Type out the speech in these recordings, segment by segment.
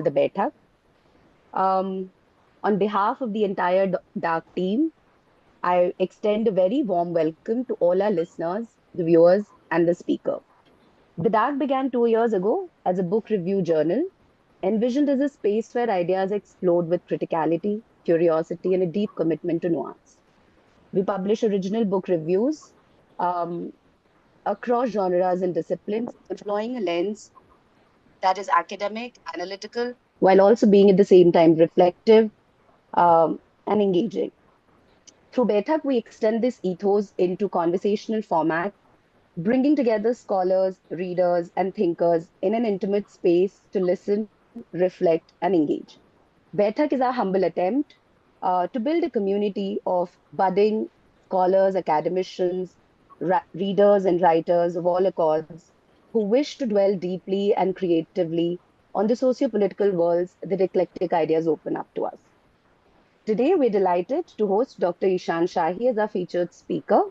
the Baithak. On behalf of the entire Dark team, I extend a very warm welcome to all our listeners, the viewers, and the speaker. The Dark began 2 years ago as a book review journal, envisioned as a space where ideas explored with criticality, curiosity, and a deep commitment to nuance. We publish original book reviews um, across genres and disciplines, employing a lens that is academic, analytical, while also being at the same time reflective and engaging. Through Baithak, we extend this ethos into conversational format, bringing together scholars, readers, and thinkers in an intimate space to listen, reflect, and engage. Baithak is our humble attempt to build a community of budding scholars, academicians, readers, and writers of all accords who wish to dwell deeply and creatively on the socio-political worlds that eclectic ideas open up to us. Today, we're delighted to host Dr. Ishan Shahi as our featured speaker.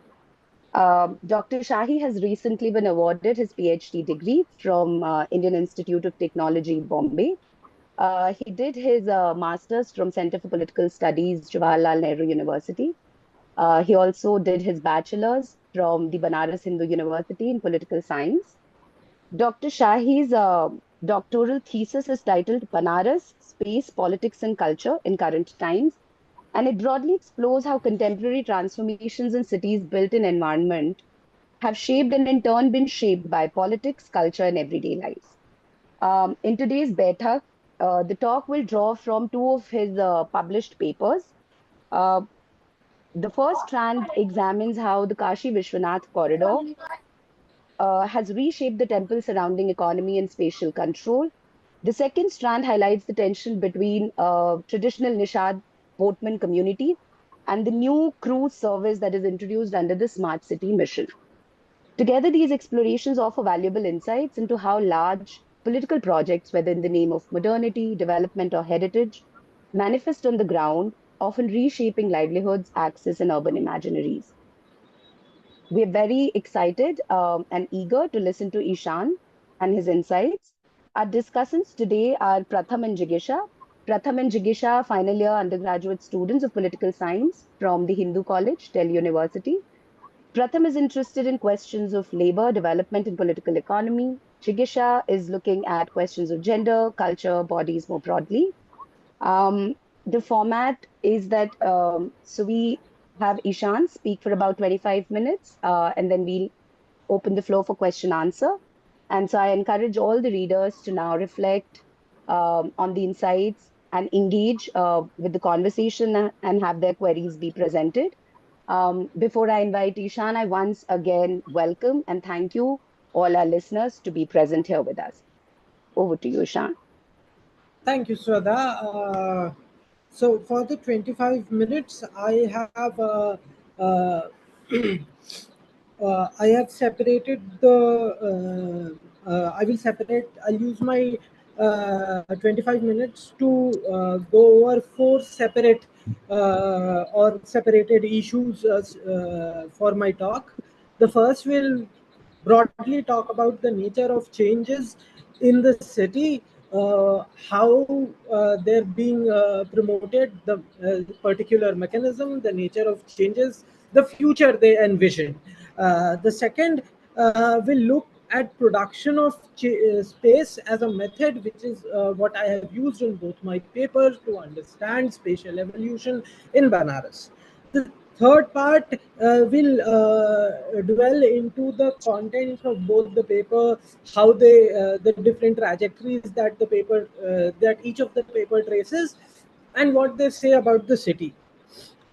Dr. Shahi has recently been awarded his PhD degree from Indian Institute of Technology, Bombay. He did his master's from Center for Political Studies, Jawaharlal Nehru University. He also did his bachelor's from the Banaras Hindu University in Political Science. Dr. Shahi's doctoral thesis is titled Banaras, Space, Politics and Culture in Current Times, and it broadly explores how contemporary transformations in cities built in environment have shaped and in turn been shaped by politics, culture, and everyday lives. In today's Baithak, the talk will draw from two of his published papers. Uh, the first strand examines how the Kashi Vishwanath corridor has reshaped the temple surrounding economy and spatial control. The second strand highlights the tension between traditional Nishad boatmen community and the new cruise service that is introduced under the Smart City mission. Together, these explorations offer valuable insights into how large political projects, whether in the name of modernity, development, or heritage, manifest on the ground, often reshaping livelihoods, access, and urban imaginaries. We're very excited and eager to listen to Ishan and his insights. Our discussants today are Pratham and Jigeesha. Pratham and Jigeesha are final year undergraduate students of political science from the Hindu College, Delhi University. Pratham is interested in questions of labor, development, and political economy. Jigisha is looking at questions of gender, culture, bodies more broadly. Um, the format is that so we have Ishan speak for about 25 minutes, and then we'll open the floor for question answer. And so I encourage all the readers to now reflect on the insights and engage with the conversation and have their queries be presented. Before I invite Ishan, I once again welcome and thank you all our listeners to be present here with us. Over to you, Ishan. Thank you, Swadha. So for the 25 minutes, uh, I have separated I will separate. I'll use my 25 minutes to go over four separate or separated issues for my talk. The first will broadly talk about the nature of changes in the city, how they're being promoted, the particular mechanism, the nature of changes, the future they envision. The second will look at production of space as a method, which is what I have used in both my papers to understand spatial evolution in Banaras. The third part will dwell into the contents of both the paper, how the different trajectories that the paper that each of the paper traces, and what they say about the city.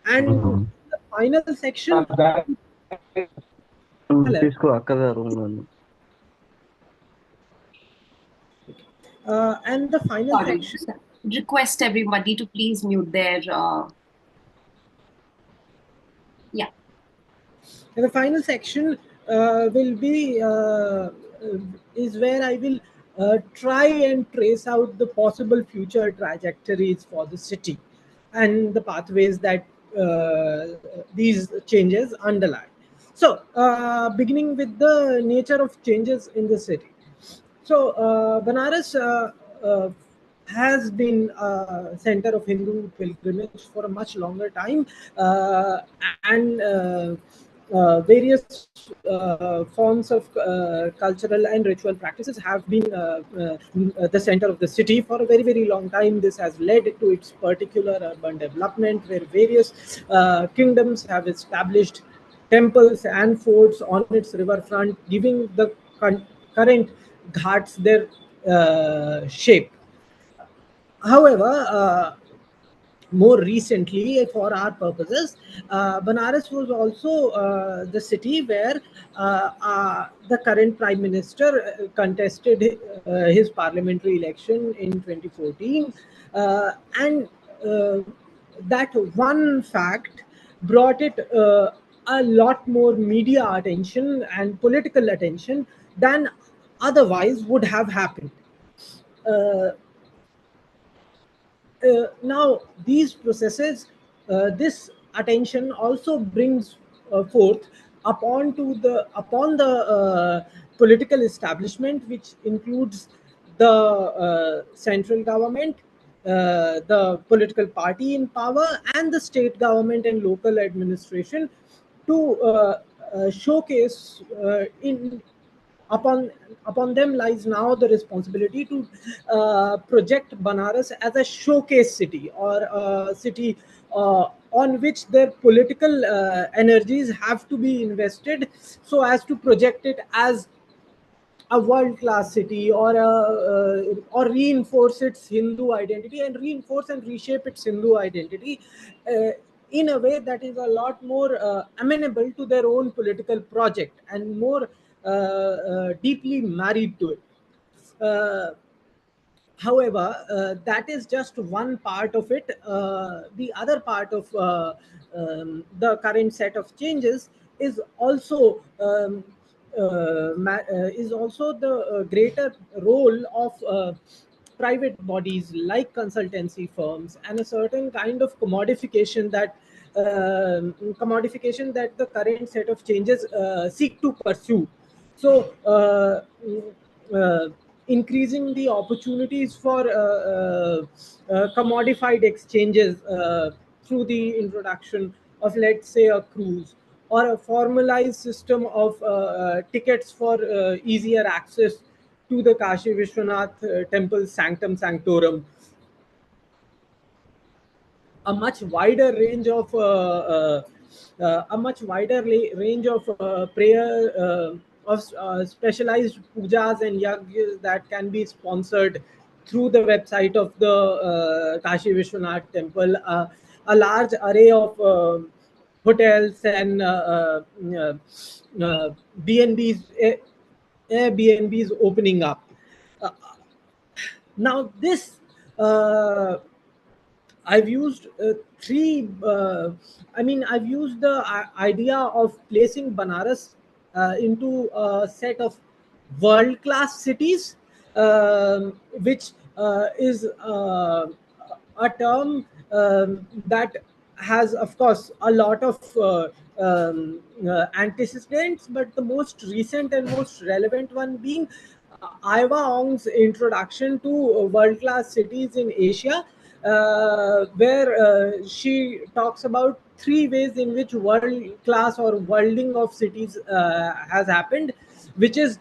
And the final section. Hello. And the final Sorry. section. Request everybody to please mute their. Yeah. And the final section will be is where I will try and trace out the possible future trajectories for the city and the pathways that these changes underlie. So, beginning with the nature of changes in the city. So, Banaras has been a center of Hindu pilgrimage for a much longer time, and various forms of cultural and ritual practices have been the center of the city for a very, very long time. This has led to its particular urban development, where various kingdoms have established temples and forts on its riverfront, giving the current ghats their shape. However, more recently, for our purposes, Banaras was also the city where the current prime minister contested his parliamentary election in 2014, and uh, that one fact brought it a lot more media attention and political attention than otherwise would have happened. Uh, Now these processes, this attention also brings forth upon the political establishment, which includes the central government, the political party in power, and the state government and local administration, to showcase in upon upon them lies now the responsibility to project Banaras as a showcase city, or a city on which their political energies have to be invested, so as to project it as a world class city, or reinforce its Hindu identity, and reinforce and reshape its Hindu identity uh, in a way that is a lot more amenable to their own political project, and more deeply married to it. Uh, However, that is just one part of it. The other part of the current set of changes is also is also the greater role of private bodies like consultancy firms, and a certain kind of commodification that the current set of changes seek to pursue. So, uh, increasing the opportunities for commodified exchanges through the introduction of, let's say, a cruise, or a formalized system of tickets for easier access to the Kashi Vishwanath temple sanctum sanctorum. A much wider range of range of prayer, of specialized pujas and yajnas that can be sponsored through the website of the Kashi Vishwanath temple. A large array of hotels and B&Bs, Airbnbs opening up. Uh, Now this I've used three. I've used the idea of placing Banaras into a set of world-class cities, which is a term that has, of course, a lot of antecedents, but the most recent and most relevant one being Iva Ong's introduction to world-class cities in Asia, where she talks about three ways in which world-class or worlding of cities has happened, which is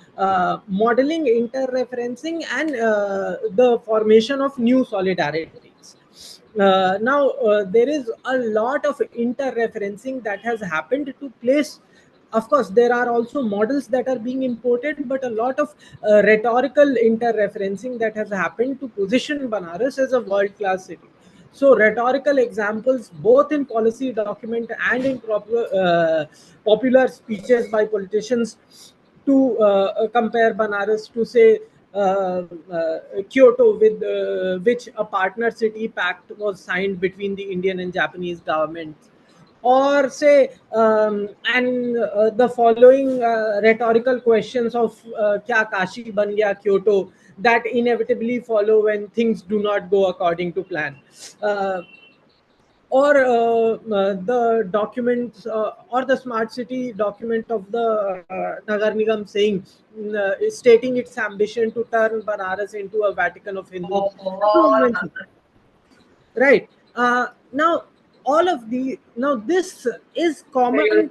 modeling, interreferencing, and the formation of new solidarities. Now, there is a lot of interreferencing that has happened to place. Of course, there are also models that are being imported, but a lot of rhetorical interreferencing that has happened to position Banaras as a world class city. So, rhetorical examples, both in policy document and in popular speeches by politicians, to compare Banaras to, say, Kyoto, with which a partner city pact was signed between the Indian and Japanese governments, or say, and the following rhetorical questions of kya Kashi ban gaya Kyoto, that inevitably follow when things do not go according to plan. uh, or the documents or the smart city document of the Nagar Nigam saying, stating its ambition to turn Banaras into a Vatican of Hindus. So many things. Right. Now, all of the now this is common.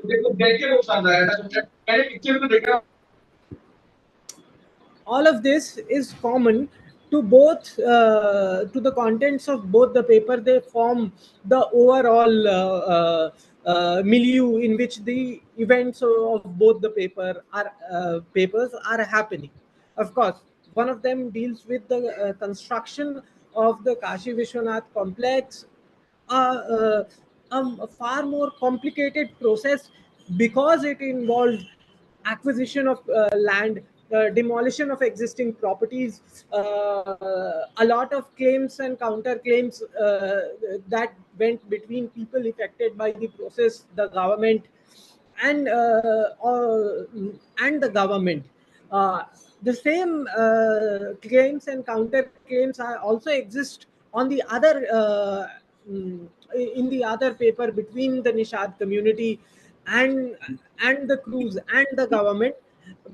All of this is common to both to the contents of both the paper. They form the overall milieu in which the events of both the papers are happening. Of course, one of them deals with the construction of the Kashi Vishwanath complex, uh, a far more complicated process because it involved acquisition of land, demolition of existing properties, a lot of claims and counterclaims that went between people affected by the process, the government, and the government. Uh, the same claims and counterclaims also exist on the other in the other paper between the Nishad community and the crews and the government.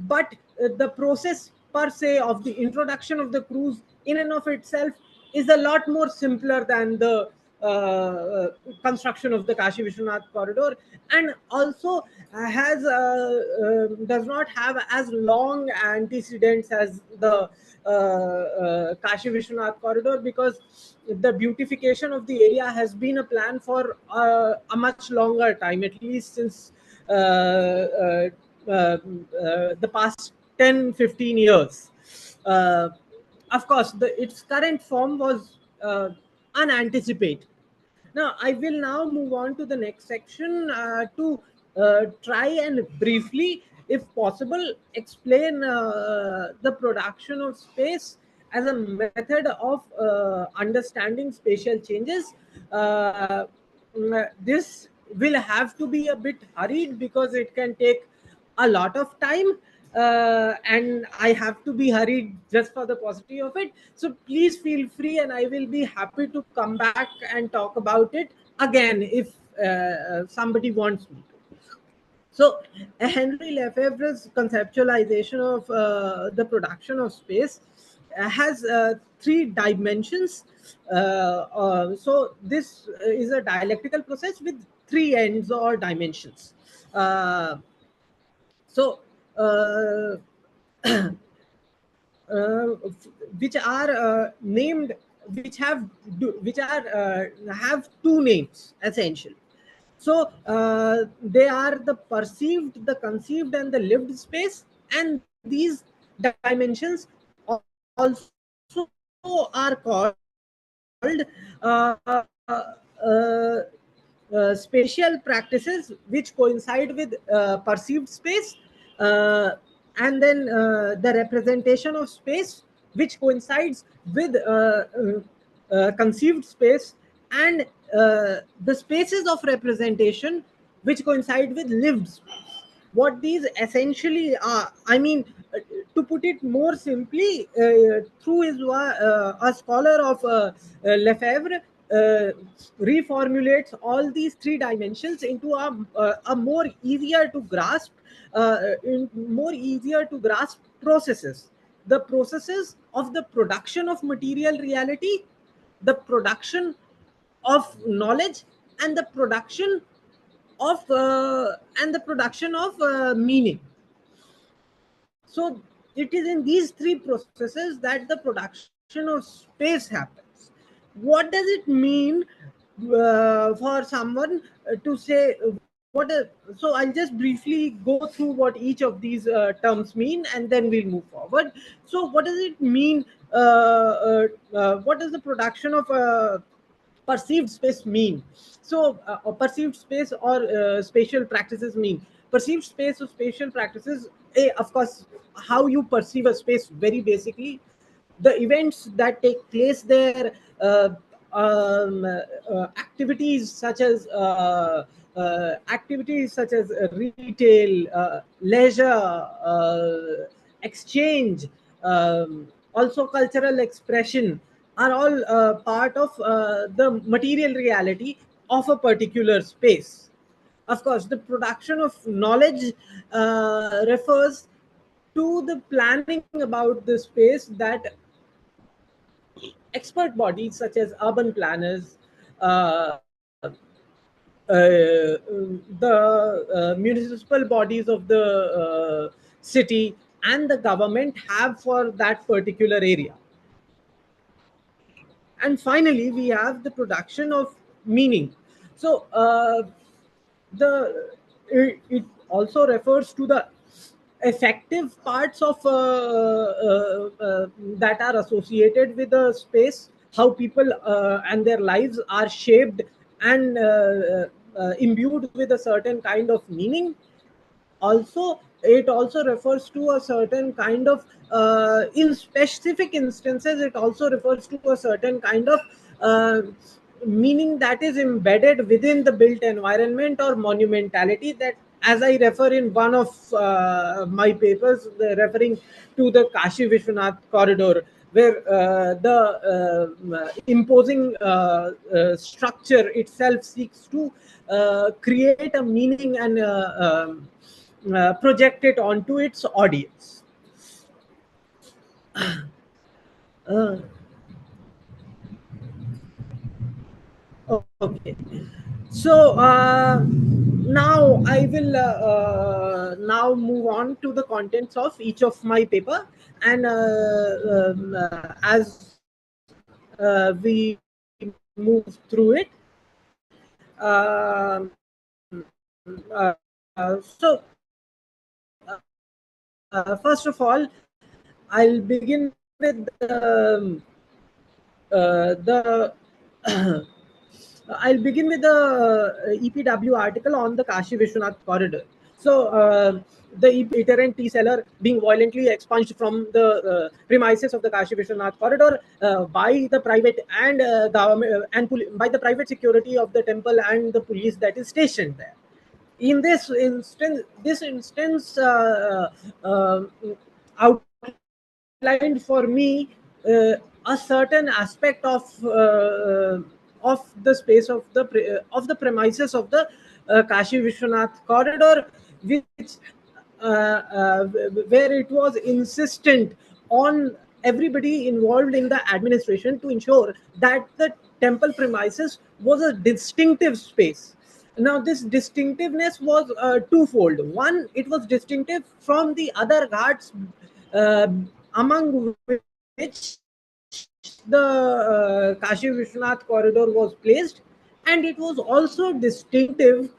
But the process per se of the introduction of the crews in and of itself is a lot more simpler than the construction of the Kashi Vishwanath corridor, and also has does not have as long antecedents as the Kashi Vishwanath corridor, because the beautification of the area has been a plan for a much longer time, at least since the past 10-15 years. Uh, of course, its current form was unanticipated. Now, I will now move on to the next section to try and briefly, if possible, explain the production of space as a method of understanding spatial changes. This will have to be a bit hurried because it can take a lot of time, and I have to be hurried just for the paucity of it. So please feel free, and I will be happy to come back and talk about it again if somebody wants me to. So, Henry Lefebvre's conceptualization of the production of space has three dimensions. So, this is a dialectical process with three ends or dimensions. Uh, so, uh, uh, which are named, which are have two names essentially. So they are the perceived, the conceived, and the lived space, and these dimensions also are called spatial practices, which coincide with perceived space, and then the representation of space, which coincides with conceived space, and the spaces of representation, which coincide with lived space. What these essentially are, I mean, to put it more simply, through his a scholar of Lefebvre reformulates all these three dimensions into a more easier to grasp, more easier to grasp processes. The processes of the production of material reality, the production of knowledge, and the production of meaning. So it is in these three processes that the production of space happens. What does it mean for someone to say so I'll just briefly go through what each of these terms mean, and then we'll move forward. So what does it mean? What does the production of perceived space mean? So perceived space or spatial practices mean, perceived space or spatial practices, of course, how you perceive a space very basically, the events that take place there, activities such as retail, leisure, exchange, also cultural expression, are all part of the material reality, of a particular space. Of course, the production of knowledge refers to the planning about the space that expert bodies such as urban planners, uh, the municipal bodies of the city, and the government have for that particular area. And finally, we have the production of meaning. So it also refers to the effective parts of that are associated with the space, how people and their lives are shaped and imbued with a certain kind of meaning. Also, it also refers to a certain kind of in specific instances, it also refers to a certain kind of uh, meaning that is embedded within the built environment or monumentality, that, as I refer in one of my papers, referring to the Kashi Vishwanath corridor, where the imposing structure itself seeks to create a meaning and project it onto its audience. Uh, okay, so now I will now move on to the contents of each of my paper, and as we move through it, so first of all, I'll begin with the I'll begin with the EPW article on the Kashi Vishwanath corridor. So, the itinerant tea seller being violently expunged from the premises of the Kashi Vishwanath corridor by the private and government and by the private security of the temple and the police that is stationed there. In this instance outlined for me a certain aspect of the space of the premises of the Kashi Vishwanath corridor, which where it was insistent on everybody involved in the administration to ensure that the temple premises was a distinctive space. Now, this distinctiveness was twofold. One, it was distinctive from the other ghats, uh, among which the Kashi Vishwanath corridor was placed, and it was also distinctive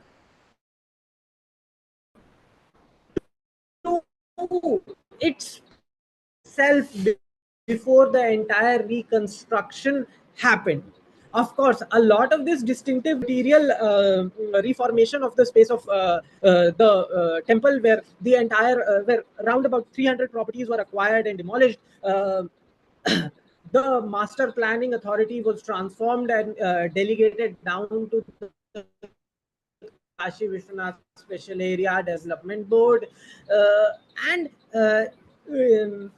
to itself before the entire reconstruction happened. Of course, a lot of this distinctive material reformation of the space of the temple, where the entire where around about 300 properties were acquired and demolished. The master planning authority was transformed and delegated down to the Kashi Vishwanath Special Area Development Board, and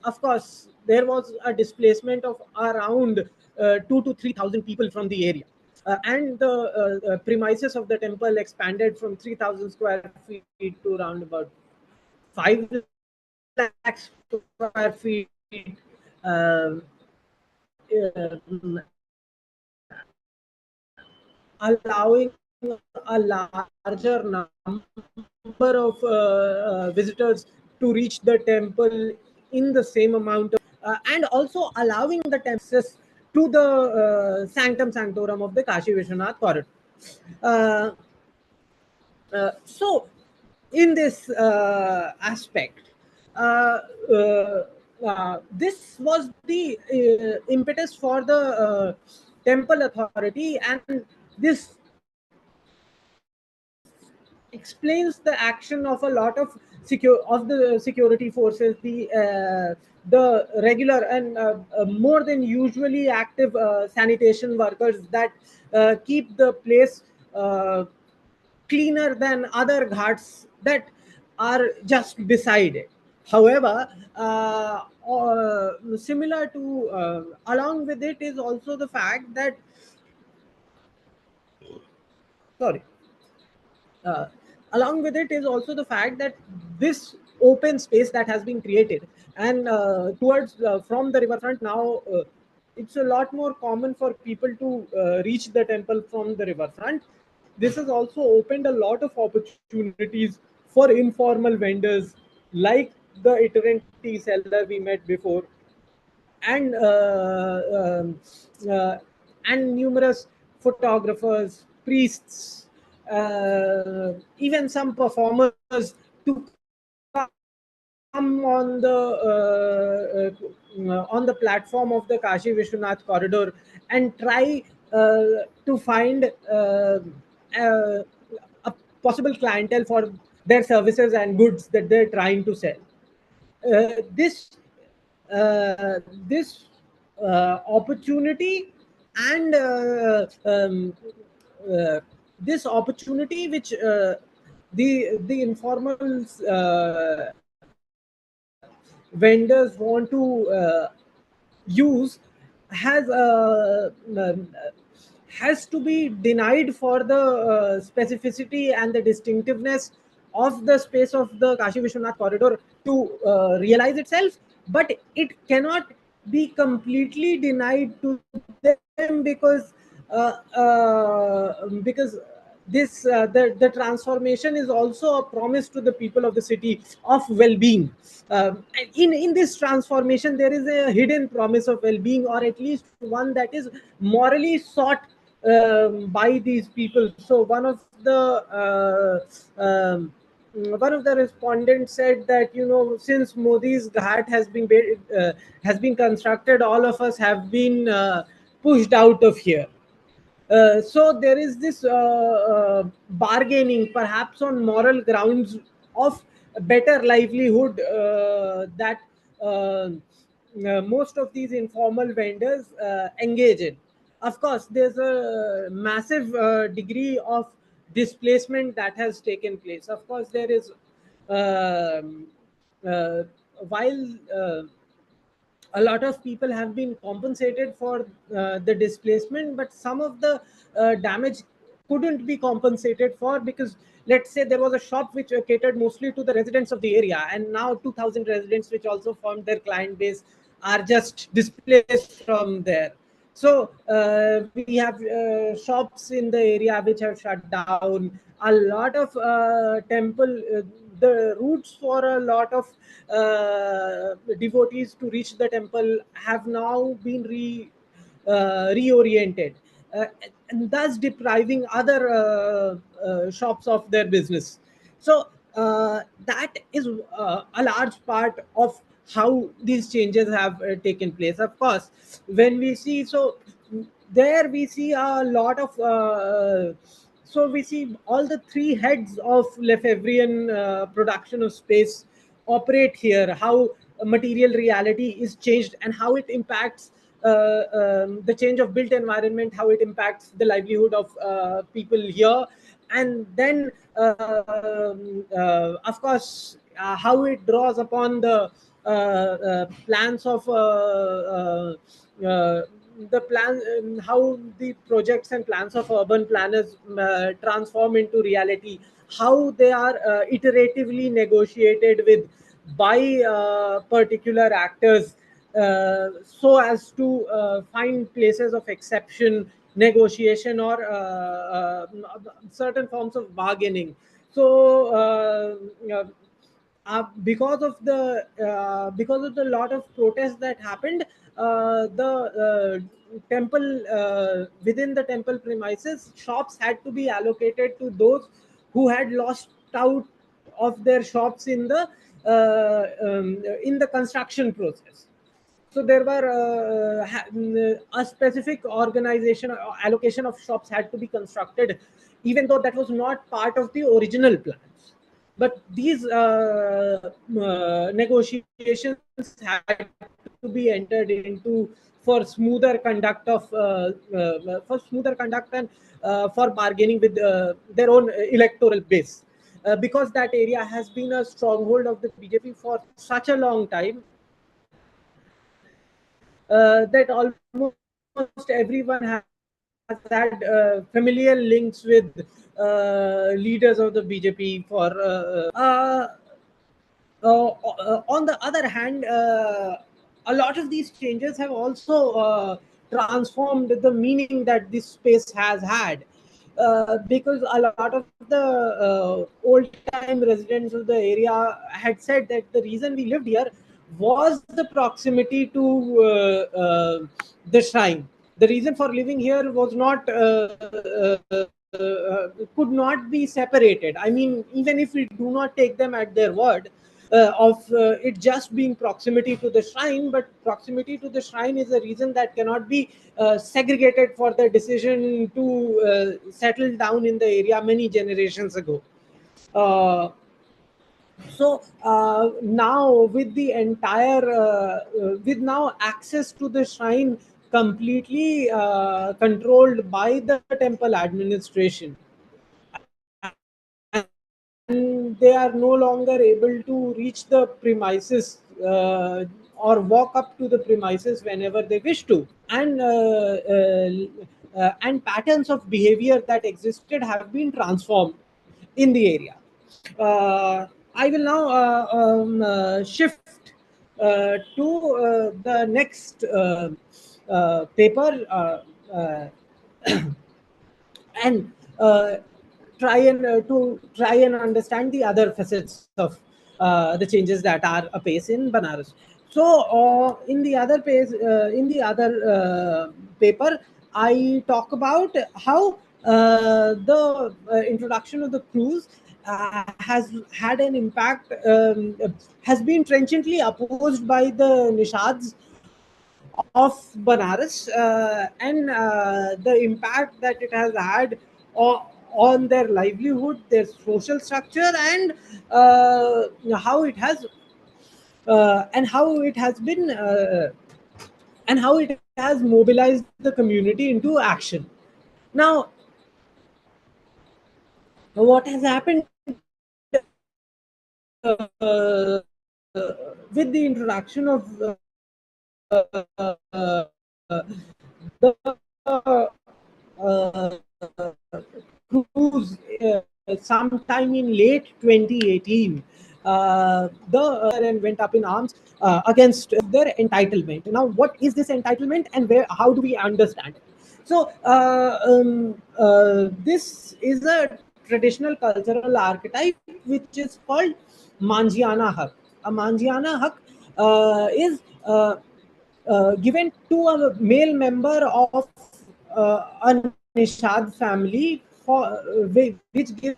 of course there was a displacement of around 2 to 3,000 people from the area, and the premises of the temple expanded from 3,000 square feet to around about 5 lakh square feet. Uh, Allowing a larger number of visitors to reach the temple in the same amount of, and also allowing the access to the sanctum sanctorum of the Kashi Vishwanath corridor. Uh, so, in this aspect, this was the impetus for the temple authority, and this explains the action of a lot of the security forces, the regular and more than usually active sanitation workers that keep the place cleaner than other ghats that are just beside it. However, similar to along with it is also the fact that sorry. Uh, Along with it is also the fact that this open space that has been created, and towards from the riverfront now, it's a lot more common for people to reach the temple from the riverfront. This has also opened a lot of opportunities for informal vendors like the itinerant tea seller we met before, and uh, and numerous photographers, priests, even some performers to come on the platform of the Kashi Vishwanath corridor and try to find uh, a possible clientele for their services and goods that they're trying to sell. This opportunity and uh, this opportunity which the informal vendors want to use has has to be denied for the specificity and the distinctiveness of the space of the Kashi Vishwanath corridor to realize itself, but it cannot be completely denied to them because the transformation is also a promise to the people of the city of well-being. And in this transformation there is a hidden promise of well-being, or at least one that is morally sought by these people. So one of the respondents said that, since Modi's ghat has been constructed, all of us have been pushed out of here. So there is this bargaining, perhaps on moral grounds, of better livelihood that most of these informal vendors engage in. Of course, there's a massive degree of displacement that has taken place. Of course, there is um, uh, while a lot of people have been compensated for the displacement, but some of the damage couldn't be compensated for, because let's say there was a shop which catered mostly to the residents of the area, and now 2000 residents, which also formed their client base, are just displaced from there. So we have shops in the area which have shut down. A lot of temple, the routes for a lot of devotees to reach the temple have now been reoriented, uh, and thus depriving other shops of their business. So that is a large part of how these changes have taken place. Of course, when we see, so there we see a lot of so we see all the three heads of Lefebvrean production of space operate here, how material reality is changed and how it impacts the change of built environment, how it impacts the livelihood of people here, and then of course how it draws upon the plans of the plan, how the projects and plans of urban planners transform into reality, how they are iteratively negotiated with by particular actors, so as to find places of exception, negotiation, or certain forms of bargaining. So because of the lot of protests that happened, the temple, within the temple premises, shops had to be allocated to those who had lost out of their shops in the construction process. So there were a specific organization or allocation of shops had to be constructed, even though that was not part of the original plans. But these negotiations had to be entered into for smoother conduct of and for bargaining with their own electoral base, because that area has been a stronghold of the BJP for such a long time, that almost everyone has had familial links with leaders of the BJP for. On the other hand, a lot of these changes have also transformed the meaning that this space has had. Because a lot of the old-time residents of the area had said that the reason we lived here was the proximity to the shrine. The reason for living here was not could not be separated. I mean, even if we do not take them at their word, of it just being proximity to the shrine, but proximity to the shrine is a reason that cannot be segregated for the decision to settle down in the area many generations ago. So now with the entire with now access to the shrine completely controlled by the temple administration, and they are no longer able to reach the premises or walk up to the premises whenever they wish to, and patterns of behavior that existed have been transformed in the area. I will now shift to the next paper, and try and understand the other facets of the changes that are apace in Banaras. So in the other paper, I talk about how the introduction of the cruise has had an impact, has been trenchantly opposed by the Nishads of Banaras, and the impact that it has had on their livelihood, their social structure, and how it has how it has been and how it has mobilized the community into action. Now, what has happened with the introduction of the cruise sometime in late 2018, the and went up in arms against their entitlement. Now, what is this entitlement, and where? How do we understand it? So, this is a traditional cultural archetype which is called Manjiana Hak. A Manjiana Hak is given to a male member of a Nishad family, which gives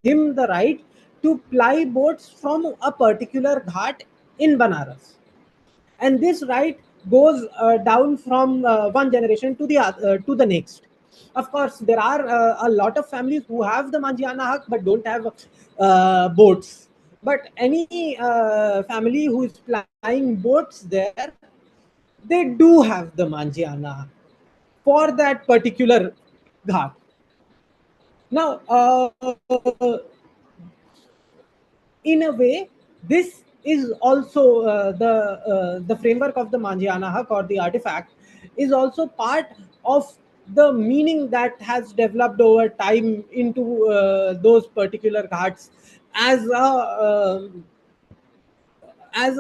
him the right to ply boats from a particular ghat in Banaras. And this right goes down from one generation to the other, to the next. Of course, there are a lot of families who have the Manjiana Hak but don't have boats. But any family who is plying boats there, they do have the Manjiana for that particular ghat. Now, in a way, this is also the framework of the Manjiana Hak, or the artifact, is also part of the meaning that has developed over time into those particular ghats as a as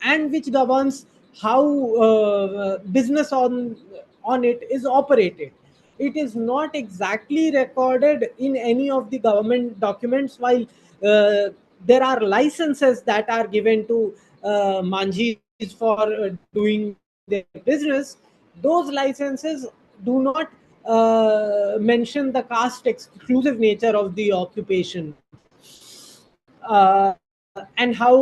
and which governs how business on it is operated. It is not exactly recorded in any of the government documents, while there are licenses that are given to manjis for doing their business. Those licenses do not mention the caste exclusive nature of the occupation, and how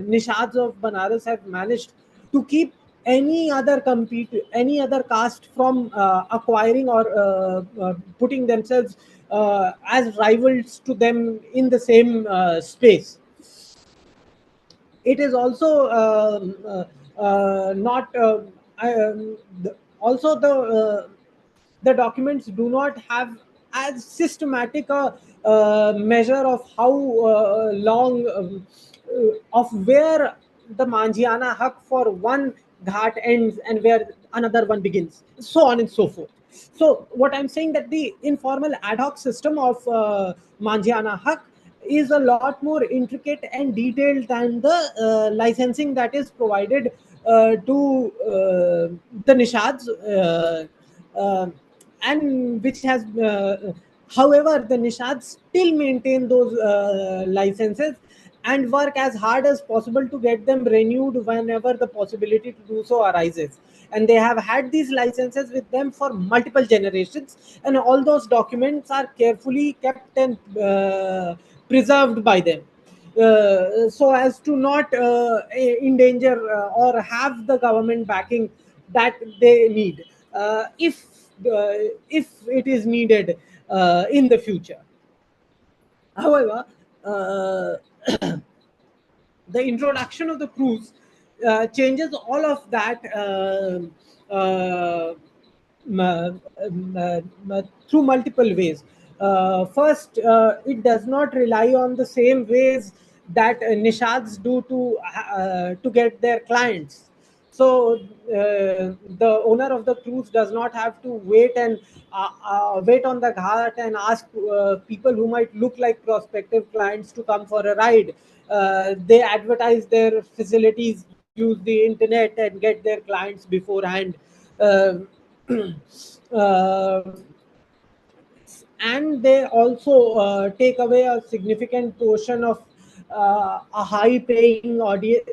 Nishads of Banaras have managed to keep any other caste from acquiring or putting themselves as rivals to them in the same space. It is also not also the documents do not have as systematic a measure of how long of where the Manjiana Hak for one ghat ends and where another one begins, so on and so forth. So what I'm saying, that the informal ad hoc system of Manjana Haq is a lot more intricate and detailed than the licensing that is provided to the Nishads, and which has, however, the Nishads still maintain those licenses and work as hard as possible to get them renewed whenever the possibility to do so arises. And they have had these licenses with them for multiple generations, and all those documents are carefully kept and preserved by them, so as to not endanger or have the government backing that they need, if it is needed in the future. However, uh, the introduction of the cruise changes all of that, through multiple ways. First, it does not rely on the same ways that Nishads do to get their clients. So the owner of the cruise does not have to wait and wait on the ghat and ask people who might look like prospective clients to come for a ride. They advertise their facilities, use the internet, and get their clients beforehand. Uh, uh, and they also take away a significant portion of a high paying audience,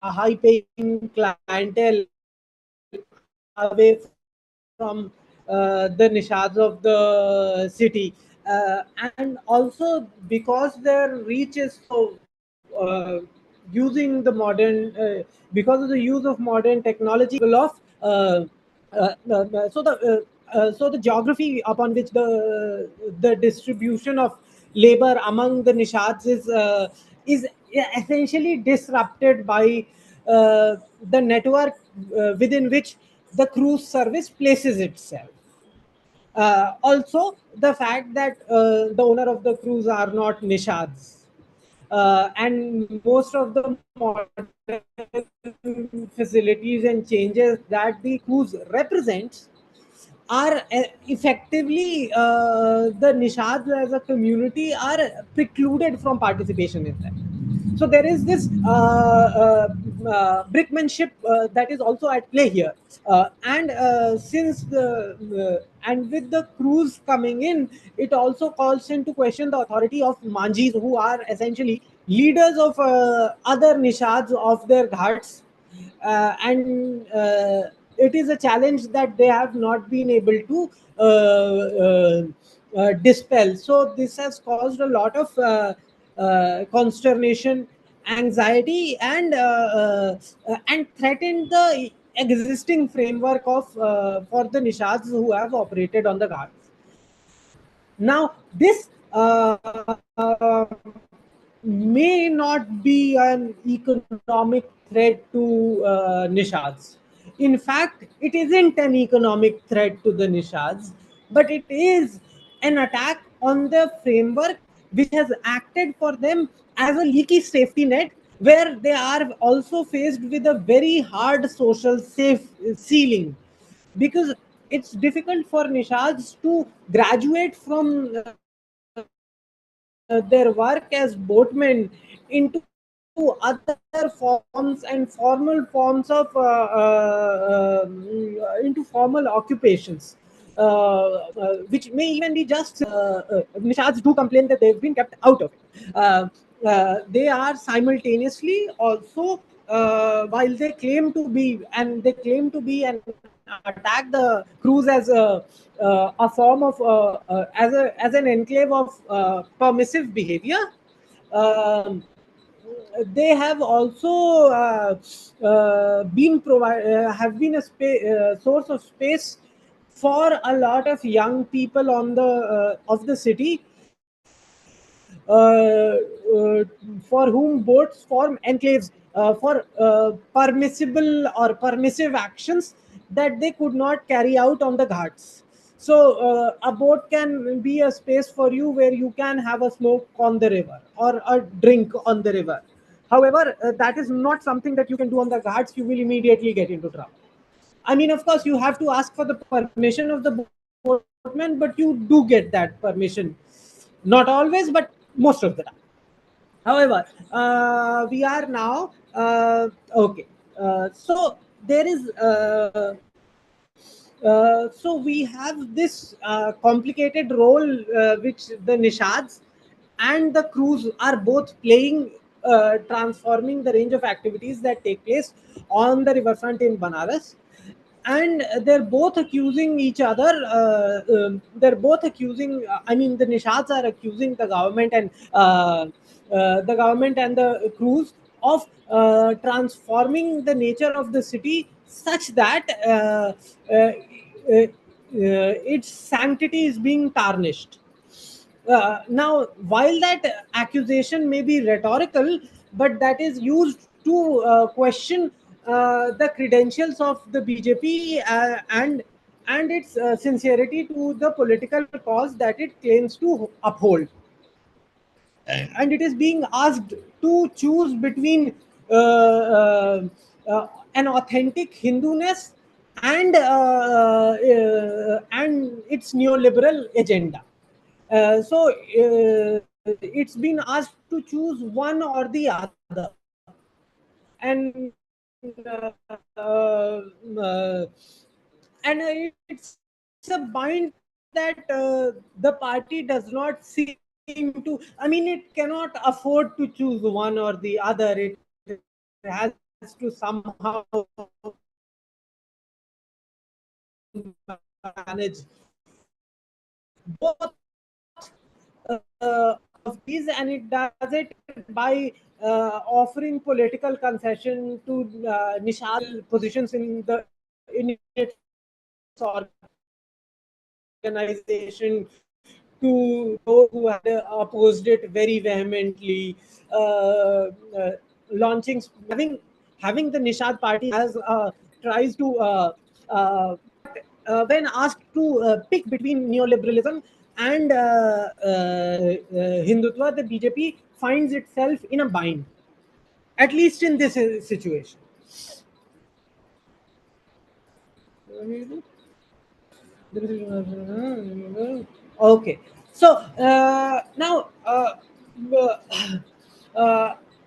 a high paying clientele away from the Nishads of the city. And also, because their reach is so using the modern, because of the use of modern technology, of so the geography upon which the distribution of labor among the Nishads is essentially disrupted by the network within which the cruise service places itself. Also, the fact that the owner of the cruise are not Nishads. And most of the modern facilities and changes that the cruise represents are effectively, the Nishads as a community are precluded from participation in that. So there is this brickmanship that is also at play here, and since the and with the cruise coming in, it also calls into question the authority of manjis, who are essentially leaders of other nishads of their ghats, and it is a challenge that they have not been able to dispel. So this has caused a lot of consternation, anxiety, and threatened the existing framework of for the nishads who have operated on the ghats. Now, this may not be an economic threat to Nishads. In fact, it isn't an economic threat to the Nishads, but it is an attack on the framework which has acted for them as a leaky safety net, where they are also faced with a very hard social safe ceiling, because it's difficult for Nishads to graduate from their work as boatmen into other forms and formal forms of into formal occupations, which may even be just Nishads do complain that they've been kept out of it. They are simultaneously also, while they claim to be, and they claim to be and attack the cruise as a form of as an enclave of permissive behavior. Um, they have also have been a source of space for a lot of young people on the of the city, for whom boats form enclaves for permissible or permissive actions that they could not carry out on the ghats. So a boat can be a space for you where you can have a smoke on the river or a drink on the river. However, that is not something that you can do on the ghats. You will immediately get into trouble. I mean, of course, you have to ask for the permission of the boatman, but you do get that permission. Not always, but most of the time. However, we are now okay. So there is so we have this complicated role which the Nishads and the crews are both playing, transforming the range of activities that take place on the riverfront in Banaras. And they're both accusing each other. They're both accusing. I mean, the Nishads are accusing the government and the crews of transforming the nature of the city such that its sanctity is being tarnished. Now, while that accusation may be rhetorical, but that is used to question the credentials of the BJP and its sincerity to the political cause that it claims to uphold. And it is being asked to choose between an authentic Hinduness and its neoliberal agenda. So it's been asked to choose one or the other, and it's a bind that the party does not seem to. I mean, it cannot afford to choose one or the other. It has to somehow manage both of these, and it does it by offering political concession to positions in its organization to those who had opposed it very vehemently, launching, having the Nishad party as tries to when asked to pick between neoliberalism and Hindutva, the BJP finds itself in a bind, at least in this situation. Okay, so now uh,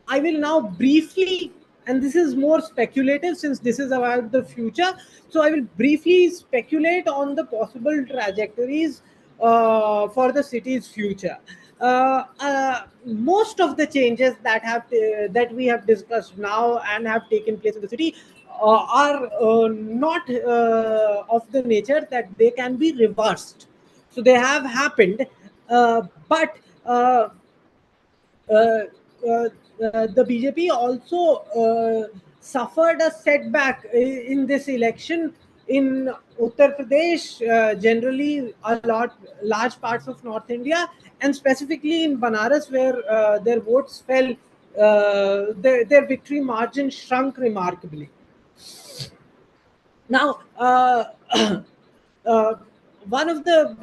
I will now briefly, and this is more speculative since this is about the future. So I will briefly speculate on the possible trajectories for the city's future. Most of the changes that we have discussed now and have taken place in the city are not of the nature that they can be reversed. So they have happened, but uh, uh, the BJP also suffered a setback in this election in Uttar Pradesh, generally large parts of North India, and specifically in Banaras, where their votes fell. Their victory margin shrunk remarkably. Now, uh, one of the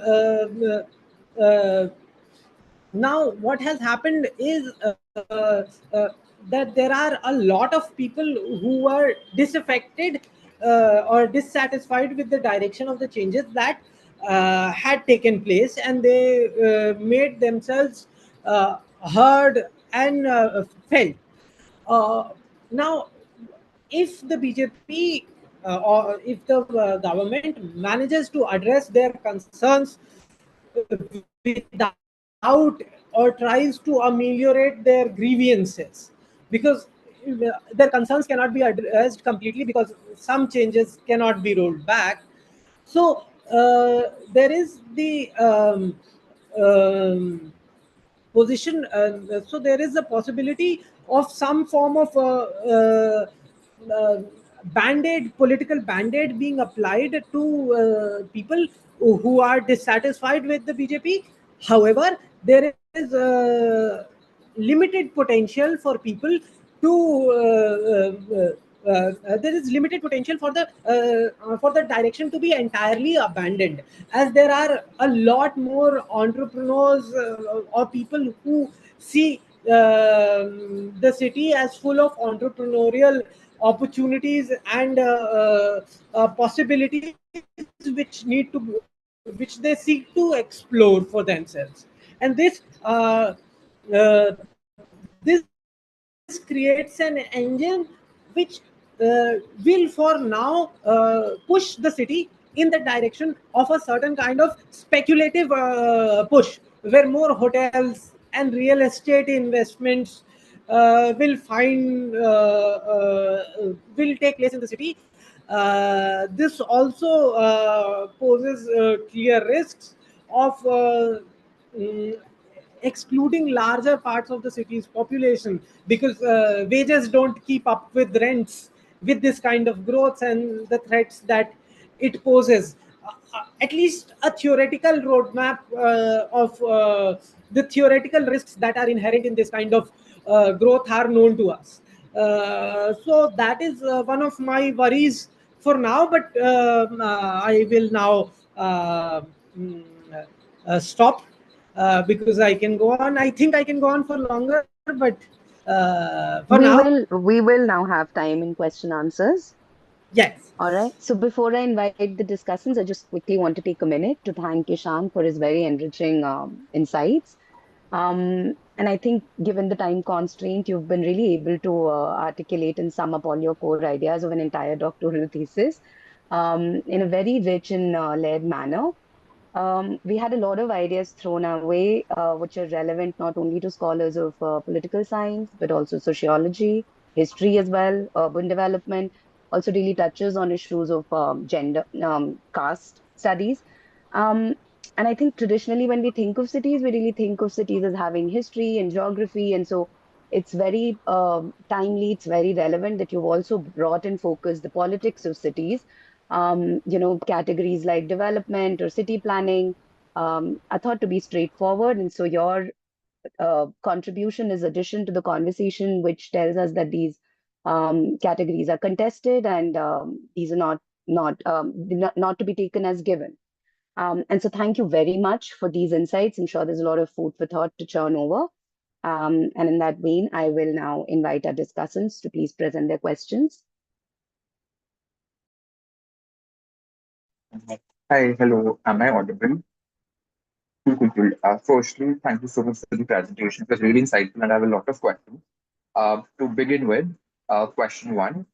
now what has happened is that there are a lot of people who were disaffected or dissatisfied with the direction of the changes that had taken place, and they made themselves heard and felt. Now, if the BJP or if the government manages to address their concerns without or tries to ameliorate their grievances, because their concerns cannot be addressed completely because some changes cannot be rolled back. So there is the position. So there is a possibility of some form of uh, band-aid, political band-aid being applied to people who are dissatisfied with the BJP. However, there is limited potential for people to there is limited potential for the direction to be entirely abandoned, as there are a lot more entrepreneurs or people who see the city as full of entrepreneurial opportunities and possibilities which they seek to explore for themselves. And this creates an engine which will for now push the city in the direction of a certain kind of speculative push, where more hotels and real estate investments will take place in the city. This also poses clear risks of mm, excluding larger parts of the city's population, because wages don't keep up with rents with this kind of growth and the threats that it poses. At least a theoretical roadmap of the theoretical risks that are inherent in this kind of growth are known to us. So that is one of my worries for now, but I will now mm, stop because I can go on. I think I can go on for longer, but for now, We will now have time in question answers. yes. All right. So before I invite the discussants, I just quickly want to take a minute to thank Ishan for his very enriching insights. And I think, given the time constraint, you've been really able to articulate and sum up all your core ideas of an entire doctoral thesis in a very rich and layered manner. We had a lot of ideas thrown our way, which are relevant not only to scholars of political science, but also sociology, history as well, urban development, also really touches on issues of gender, caste studies. Um, and I think traditionally, when we think of cities, we really think of cities as having history and geography. And so it's very timely, it's very relevant that you've also brought in focus the politics of cities, categories like development or city planning are thought to be straightforward. And so your contribution is addition to the conversation, which tells us that these categories are contested and these are not to be taken as given. And so thank you very much for these insights. I'm sure there's a lot of food for thought to churn over. And in that vein, I will now invite our discussants to please present their questions. Hi, hello. Am I audible? Cool, cool, cool. Firstly, thank you so much for the presentation. It was really insightful, and I have a lot of questions. To begin with, question one.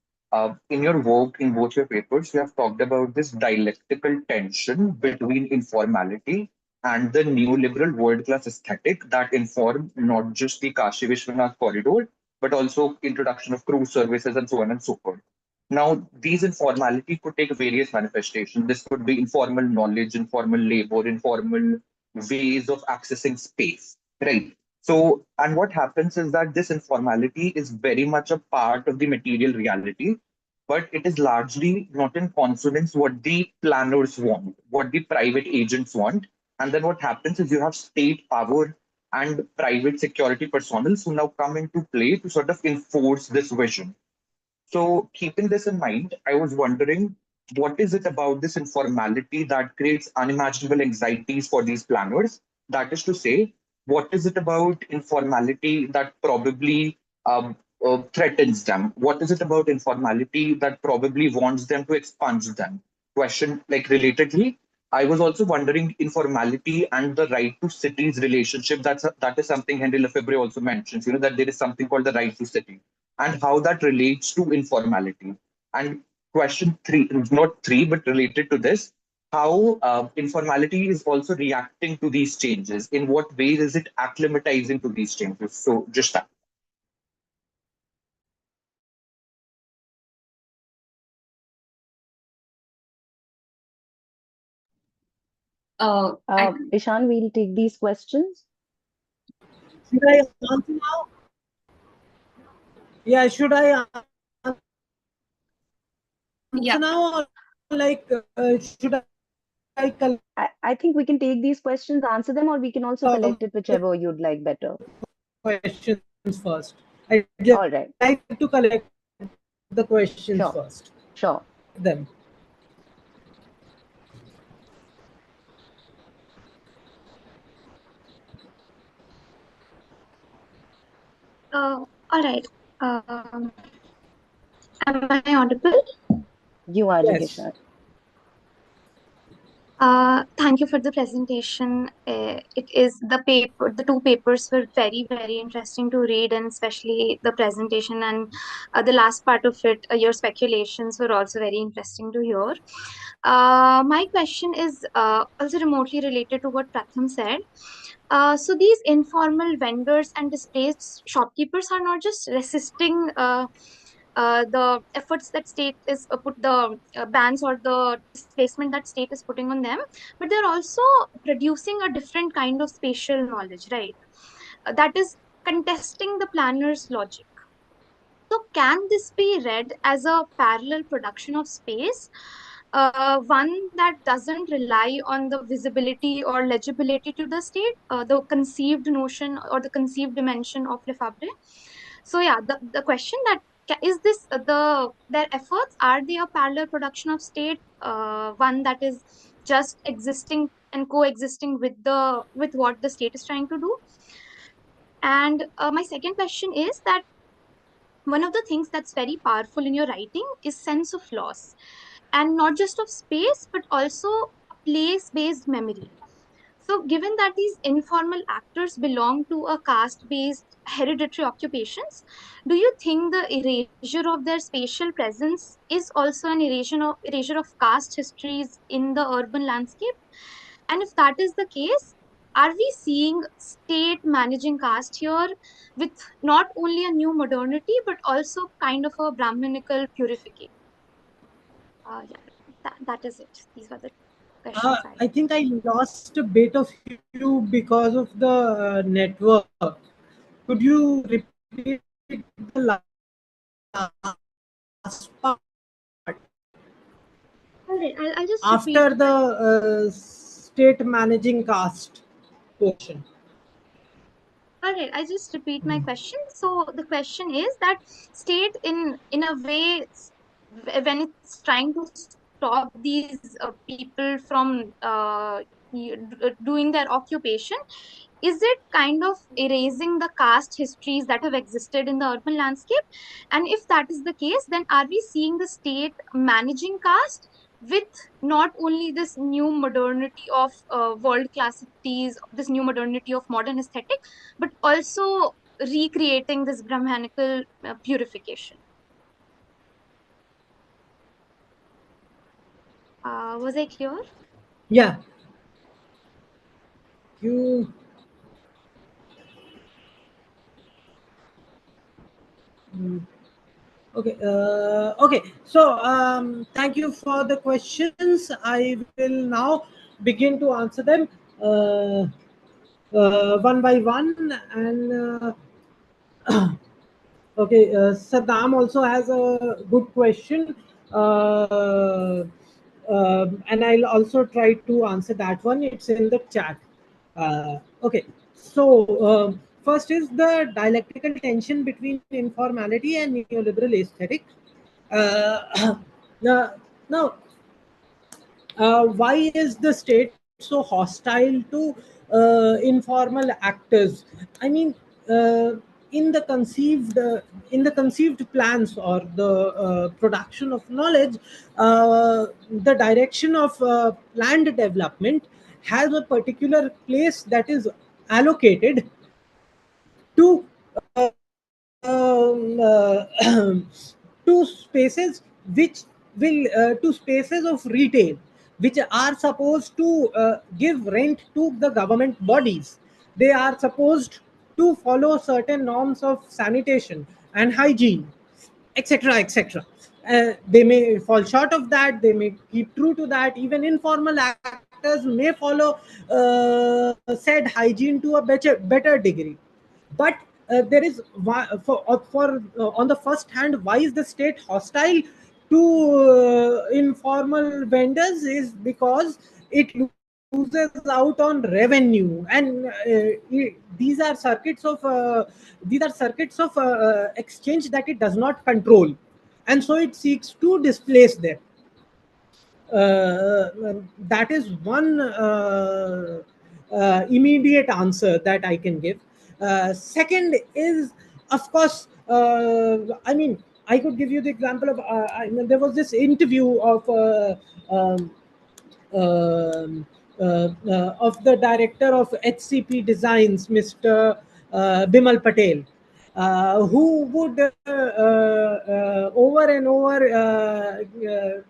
In your work, in both your papers, you have talked about this dialectical tension between informality and the neoliberal world-class aesthetic that inform not just the Kashi Vishwanath corridor, but also introduction of cruise services and so on and so forth. Now, these informality could take various manifestations. This could be informal knowledge, informal labor, informal ways of accessing space, right? So, and what happens is that this informality is very much a part of the material reality, but it is largely not in consonance what the planners want, what the private agents want. And then what happens is you have state power and private security personnel who now come into play to sort of enforce this vision. So, keeping this in mind, I was wondering what is it about this informality that creates unimaginable anxieties for these planners? That is to say, what is it about informality that probably threatens them? What is it about informality that probably wants them to expunge them? Question like relatedly, I was also wondering informality and the right to cities relationship. That is something Henry Lefebvre also mentions. You know that there is something called the right to city and how that relates to informality. And question three, not three, but related to this, how informality is also reacting to these changes. In what ways is it acclimatizing to these changes? So just that. Ishan, we'll take these questions. Should I answer now? Yeah, should I answer Yeah. now, or should I collect I think we can take these questions, answer them, or we can also collect it, whichever you'd like better. questions first? I'd All right. like to collect the questions Sure. first. Sure. Them. All right. Um, Am I audible? You are Yes. Jigeesha. Thank you for the presentation. It is the two papers were very, very interesting to read, and especially the presentation and the last part of it, your speculations were also very interesting to hear. My question is also remotely related to what Pratham said. So these informal vendors and displaced shopkeepers are not just resisting the efforts that state is put the bans or the displacement that state is putting on them, but they're also producing a different kind of spatial knowledge, right? That is contesting the planner's logic. So, can this be read as a parallel production of space, one that doesn't rely on the visibility or legibility to the state, the conceived notion or the conceived dimension of Le Fabre? So, yeah, the question that is this their efforts, are they a parallel production of state, one that is just existing and coexisting with the with what the state is trying to do? And my second question is that one of the things that's very powerful in your writing is sense of loss, and not just of space but also place based memory. So given that these informal actors belong to a caste based hereditary occupations, do you think the erasure of their spatial presence is also an erasure of caste histories in the urban landscape? And if that is the case, are we seeing state managing caste here with not only a new modernity but also kind of a Brahminical purification? Yeah, that is it. These were the questions I I had. think I lost a bit of you because of the network. Could you repeat the last part All right, I'll just after repeat. the state managing caste portion? All right, I just repeat my question. So the question is that state in a way when it's trying to stop these people from doing their occupation, is it kind of erasing the caste histories that have existed in the urban landscape? And if that is the case, then are we seeing the state managing caste with not only this new modernity of world classicities, this new modernity of modern aesthetic, but also recreating this Brahmanical purification? Was I clear? Yeah, you. mm, Okay. Okay. So, thank you for the questions. I will now begin to answer them uh, one by one. And okay, Saddam also has a good question, and I'll also try to answer that one. It's in the chat. Okay, so first is the dialectical tension between informality and neoliberal aesthetic. Now, now why is the state so hostile to informal actors? I mean, uh, in the conceived plans or the production of knowledge, the direction of planned development has a particular place that is allocated to to spaces which will to spaces of retail which are supposed to give rent to the government bodies. They are supposed to follow certain norms of sanitation and hygiene, etc., etc. They may fall short of that, they may keep true to that. Even informal actors may follow said hygiene to a better degree. But there is on the first hand, why is the state hostile to informal vendors? Is because it loses out on revenue, and these are circuits of exchange that it does not control, and so it seeks to displace them. That is one immediate answer that I can give. Second is, of course, I mean, I could give you the example of there was this interview um, of the director of HCP Designs, Mr. Bimal Patel, who would over and over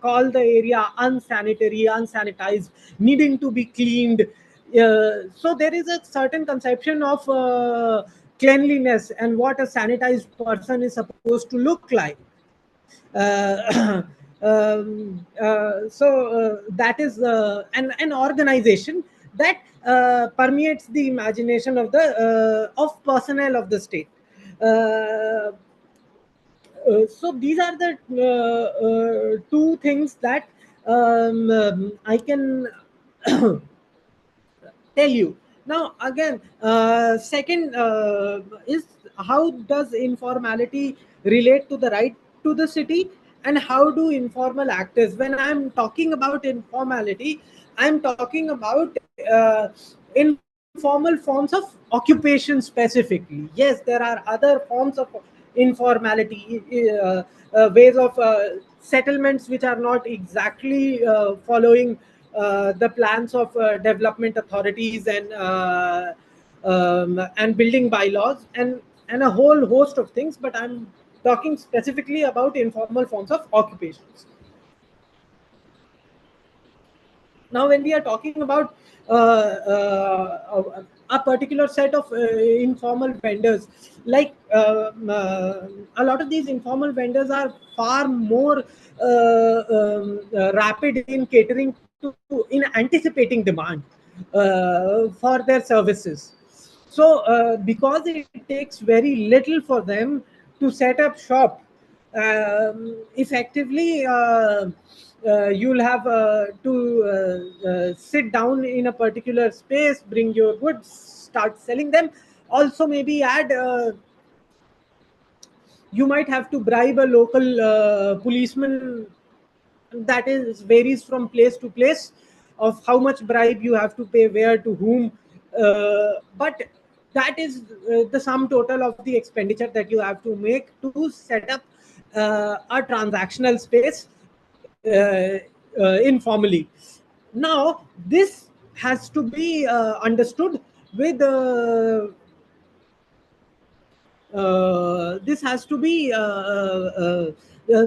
call the area unsanitary, unsanitized, needing to be cleaned. So there is a certain conception of cleanliness and what a sanitized person is supposed to look like. Uh, that is an organization that permeates the imagination of the of personnel of the state. So these are the two things that I can tell you. Now again, second is, how does informality relate to the right to the city, and how do informal actors, when I'm talking about informality, I'm talking about informal forms of occupation specifically. Yes, there are other forms of informality, ways of settlements which are not exactly following the plans of development authorities and building bylaws and a whole host of things. But I'm talking specifically about informal forms of occupations. Now, when we are talking about a particular set of informal vendors, like a lot of these informal vendors are far more rapid in catering to, in anticipating demand for their services. So, because it takes very little for them to set up shop, effectively, you'll have to sit down in a particular space, bring your goods, start selling them. Also, maybe add, you might have to bribe a local policeman. That is varies from place to place of how much bribe you have to pay, where, to whom. But that is the sum total of the expenditure that you have to make to set up a transactional space informally. Now this has to be understood with this has to be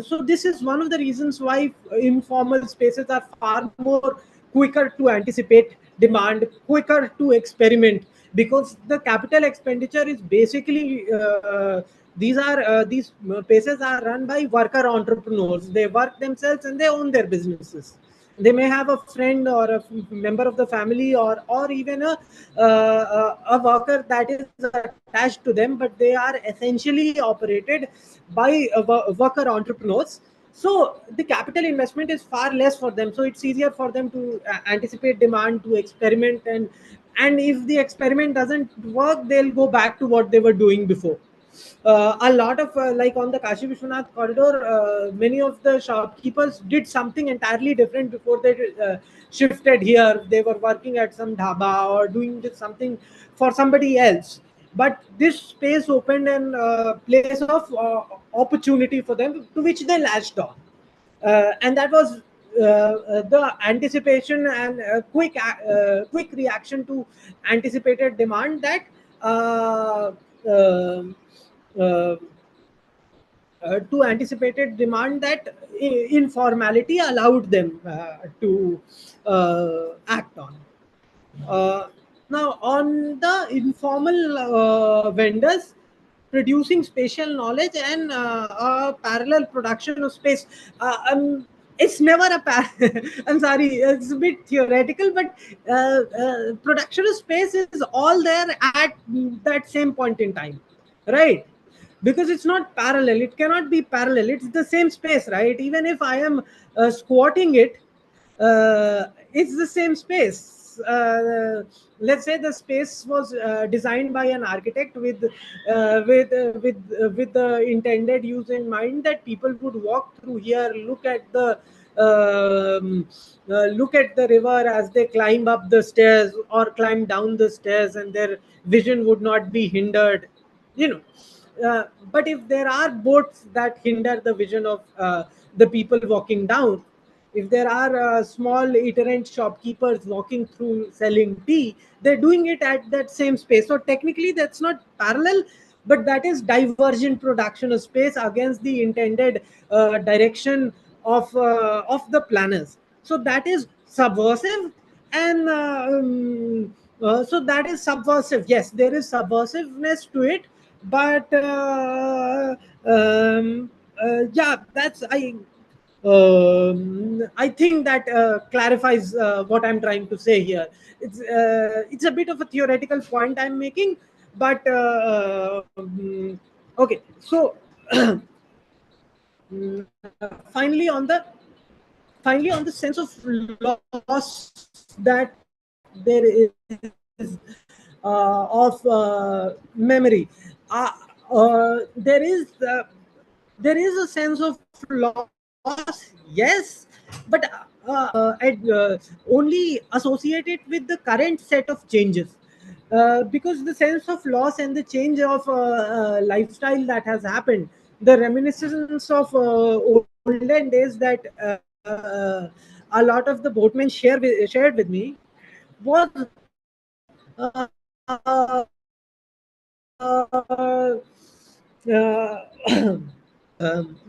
so this is one of the reasons why informal spaces are far more quicker to anticipate demand, quicker to experiment, because the capital expenditure is basically these places are run by worker entrepreneurs. They work themselves and they own their businesses. They may have a friend or a member of the family, or even a worker that is attached to them, but they are essentially operated by worker entrepreneurs. So the capital investment is far less for them, so it's easier for them to anticipate demand, to experiment, and if the experiment doesn't work, they'll go back to what they were doing before. A lot of like on the Kashi Vishwanath corridor, many of the shopkeepers did something entirely different before they shifted here. They were working at some dhaba or doing something for somebody else. But this space opened an place of opportunity for them, to which they latched on. And that was the anticipation and quick reaction to anticipated demand that um uh, to anticipated demand that informality allowed them to act on. Uh, Now, on the informal vendors producing spatial knowledge and a parallel production of space, it's never a I'm sorry, it's a bit theoretical, but production of space is all there at that same point in time, right? Because it's not parallel, it cannot be parallel, it's the same space, right? Even if I am squatting it, it's the same space. Let's say the space was designed by an architect with the intended use in mind, that people would walk through here, look at the river as they climb up the stairs or climb down the stairs, and their vision would not be hindered, you know. but if there are boats that hinder the vision of the people walking down, if there are small itinerant shopkeepers walking through selling tea, they're doing it at that same space. So technically, that's not parallel, but that is divergent production of space against the intended direction of the planners. So that is subversive, and so that is subversive. Yes, there is subversiveness to it, but yeah, that's I think that clarifies what I'm trying to say here. It's a bit of a theoretical point I'm making, but okay. So finally on the sense of loss that there is of memory, there is a sense of loss, yes, but only associated with the current set of changes. Because the sense of loss and the change of lifestyle that has happened, the reminiscence of olden days that a lot of the boatmen shared with me was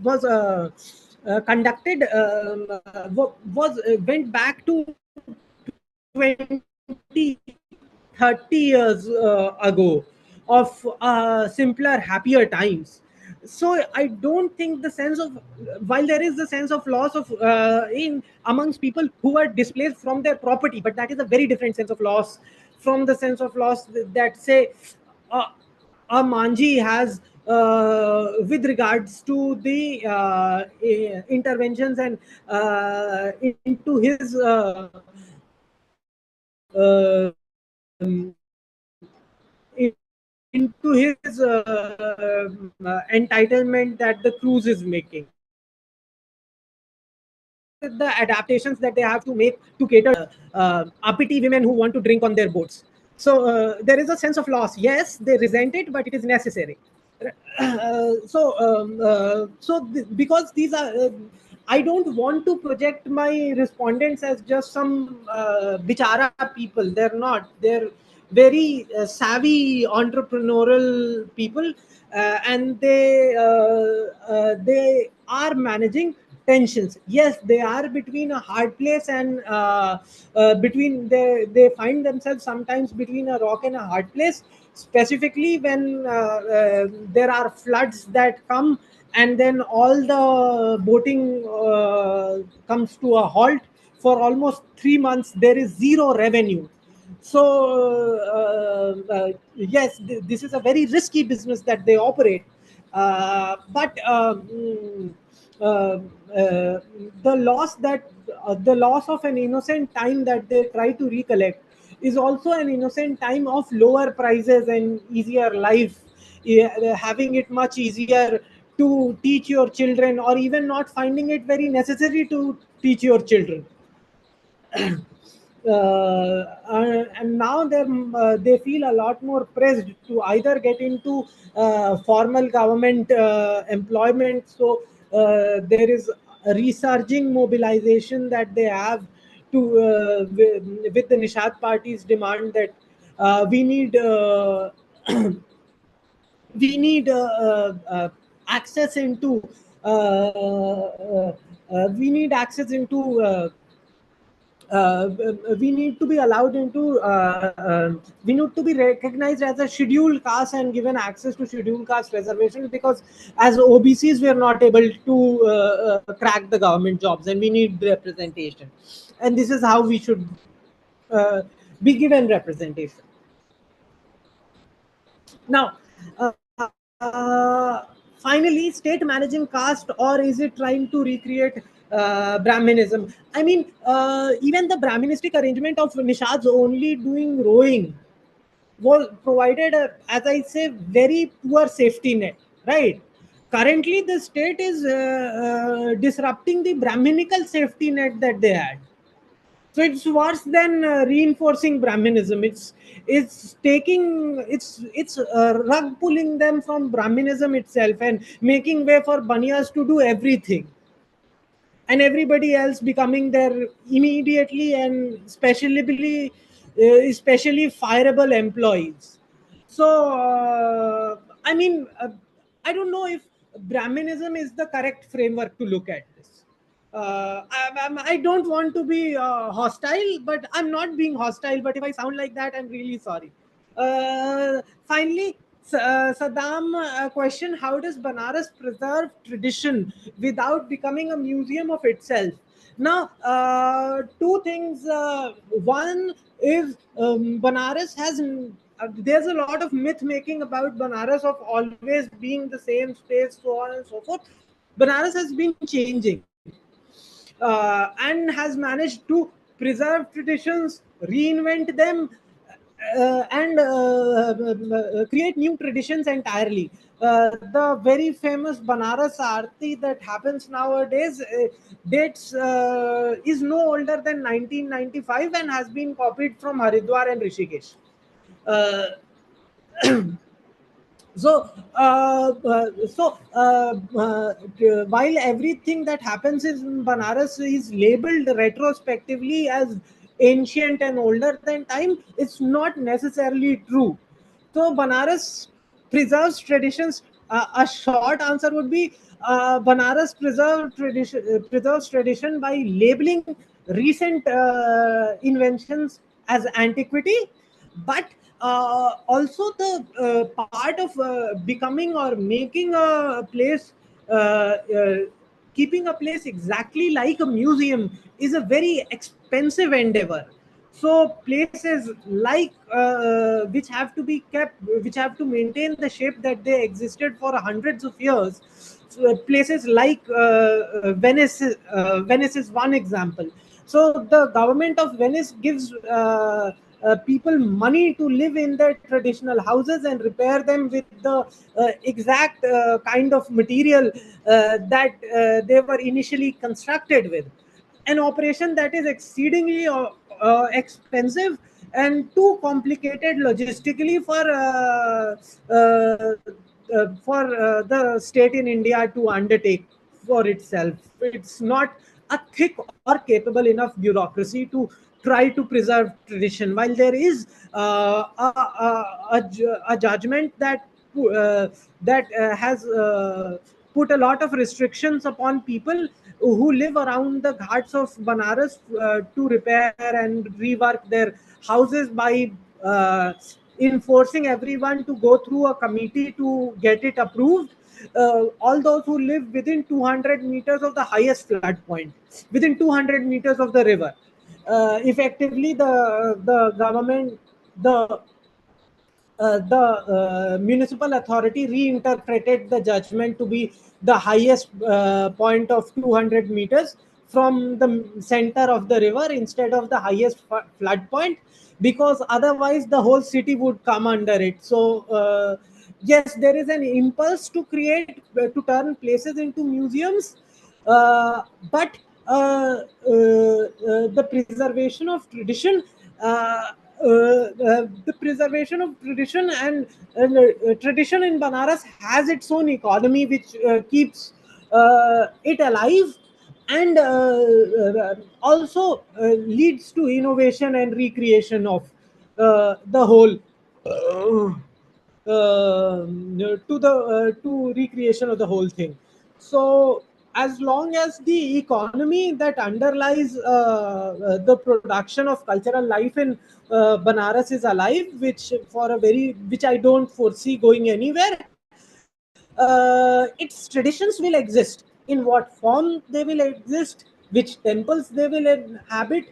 was conducted was went back to 20, 30 years ago of simpler, happier times. So I don't think the sense of, while there is the sense of loss of in amongst people who are displaced from their property, but that is a very different sense of loss from the sense of loss that say uh, a manji has with regards to the interventions and into his into his entitlement that the cruise is making, the adaptations that they have to make to cater uppity women who want to drink on their boats. So there is a sense of loss. Yes, they resent it, but it is necessary. Because these are, I don't want to project my respondents as just some bichara people. They're not. They're very savvy entrepreneurial people, and they are managing tensions. Yes, they are between a hard place and between they find themselves sometimes between a rock and a hard place, specifically when there are floods that come, and then all the boating comes to a halt for almost 3 months. There is zero revenue. So yes, this is a very risky business that they operate, but uh, the loss of an innocent time that they try to recollect is also an innocent time of lower prices and easier life. Yeah, having it much easier to teach your children, or even not finding it very necessary to teach your children. And now they feel a lot more pressed to either get into formal government employment. So there is a resurging mobilization that they have to with the Nishad party's demand that we need we need access into we need access into we need to be allowed into we need to be recognized as a scheduled caste and given access to scheduled caste reservations, because as OBCs we are not able to crack the government jobs, and we need representation, and this is how we should uh, be given representation. Now, finally, state managing caste, or is it trying to recreate Brahminism? I mean, even the Brahministic arrangement of Nishad's only doing rowing was provided, as I say, very poor safety net, right? Currently, the state is disrupting the Brahminical safety net that they had. So it's worse than reinforcing Brahminism. It's taking it's rug pulling them from Brahminism itself and making way for Banias to do everything, and everybody else becoming their immediately and especially fireable employees. So I mean, I don't know if Brahminism is the correct framework to look at this. I don't want to be hostile, but I'm not being hostile. But if I sound like that, I'm really sorry. Finally, Saddam, a question: how does Banaras preserve tradition without becoming a museum of itself? Now, two things. One is Banaras has. There's a lot of myth making about Banaras of always being the same space, so on and so forth. Banaras has been changing and has managed to preserve traditions, reinvent them, and create new traditions entirely. The very famous Banaras Aarti that happens nowadays dates is no older than 1995 and has been copied from Haridwar and Rishikesh. Uh, so while everything that happens in Banaras is labeled retrospectively as ancient and older than time, it's not necessarily true. So Banaras preserves traditions. A short answer would be Banaras preserves tradition by labeling recent inventions as antiquity, but also the part of becoming or making a place, keeping a place exactly like a museum is a very expensive endeavor. So places like which have to be kept, which have to maintain the shape that they existed for hundreds of years. So places like Venice is one example. So the government of Venice gives people money to live in their traditional houses and repair them with the exact kind of material that they were initially constructed with. An operation that is exceedingly expensive and too complicated logistically for the state in India to undertake for itself. It's not a thick or capable enough bureaucracy to try to preserve tradition. While there is a judgment that has put a lot of restrictions upon people who live around the ghats of Banaras to repair and rework their houses by enforcing everyone to go through a committee to get it approved. All those who live within 200 meters of the highest flood point, within 200 meters of the river, effectively the government, the municipal authority reinterpreted the judgment to be the highest point of 200 meters from the center of the river instead of the highest flood point, because otherwise the whole city would come under it. So yes, there is an impulse to turn places into museums, but the preservation of tradition, the preservation of tradition and tradition in Banaras has its own economy, which keeps it alive, and also leads to innovation and recreation of the whole. To recreation of the whole thing. So as long as the economy that underlies the production of cultural life in Banaras is alive, which I don't foresee going anywhere, its traditions will exist. In what form they will exist, which temples they will inhabit,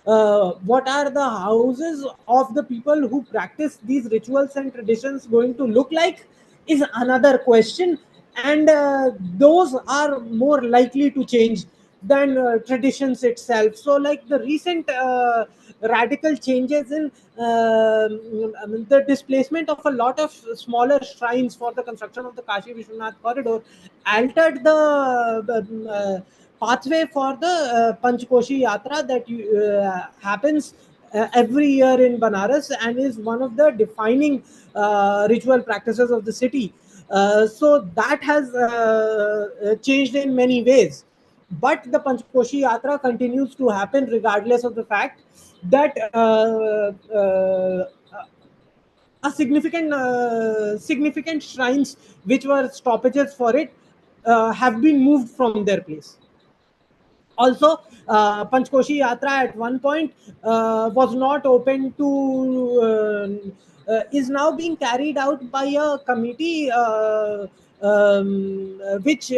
what are the houses of the people who practice these rituals and traditions going to look like is another question, and those are more likely to change than traditions itself. So like the recent radical changes in the displacement of a lot of smaller shrines for the construction of the Kashi Vishwanath corridor altered the pathway for the Panchkoshi Yatra that happens every year in Banaras and is one of the defining ritual practices of the city. So that has changed in many ways. But the Panchkoshi Yatra continues to happen regardless of the fact that a significant shrines which were stoppages for it have been moved from their place. Also, Panchkoshi Yatra at one point was not open to, is now being carried out by a committee which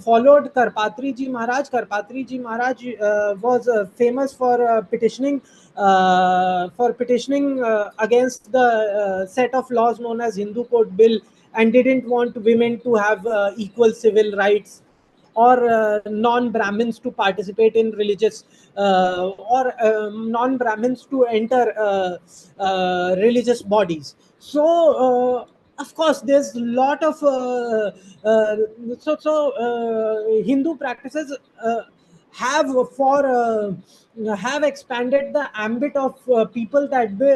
followed Karpatri Ji Maharaj. Karpatri Ji Maharaj was famous for petitioning against the set of laws known as Hindu Code Bill, and didn't want women to have equal civil rights, or non-Brahmins to participate in religious, or non-Brahmins to enter religious bodies. So, of course, there's a lot of uh, Hindu practices have for have expanded the ambit of people that they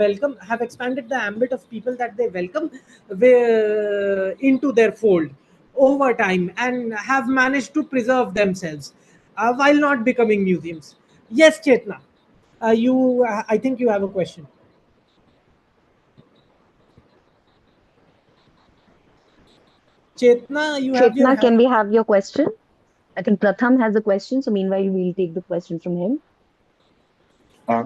welcome, have expanded the ambit of people that they welcome into their fold over time, and have managed to preserve themselves while not becoming museums. Yes, Chetna, I think you have a question. Chetna, you have your Chetna, hand. can we have your question? I think Pratham has a question, so meanwhile, we'll take the question from him. Uh,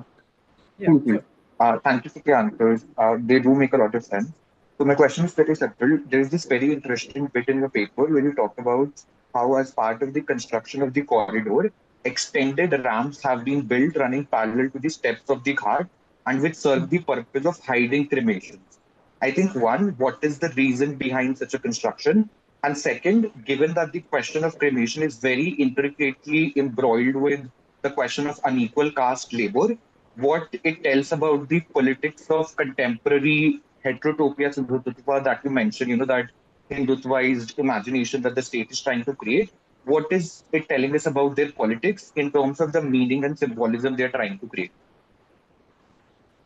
Yeah, Cool, cool. sure. Thank you for the answers. They do make a lot of sense. So my question is very simple. There is this very interesting bit in the paper where you talk about how, as part of the construction of the corridor, extended ramps have been built running parallel to the steps of the ghat and which serve the purpose of hiding cremations. I think one, what is the reason behind such a construction? And second, given that the question of cremation is very intricately embroiled with the question of unequal caste labor, what it tells about the politics of contemporary heterotopia Hindutva that you mentioned, that Hindutvaized imagination that the state is trying to create. What is it telling us about their politics in terms of the meaning and symbolism they're trying to create?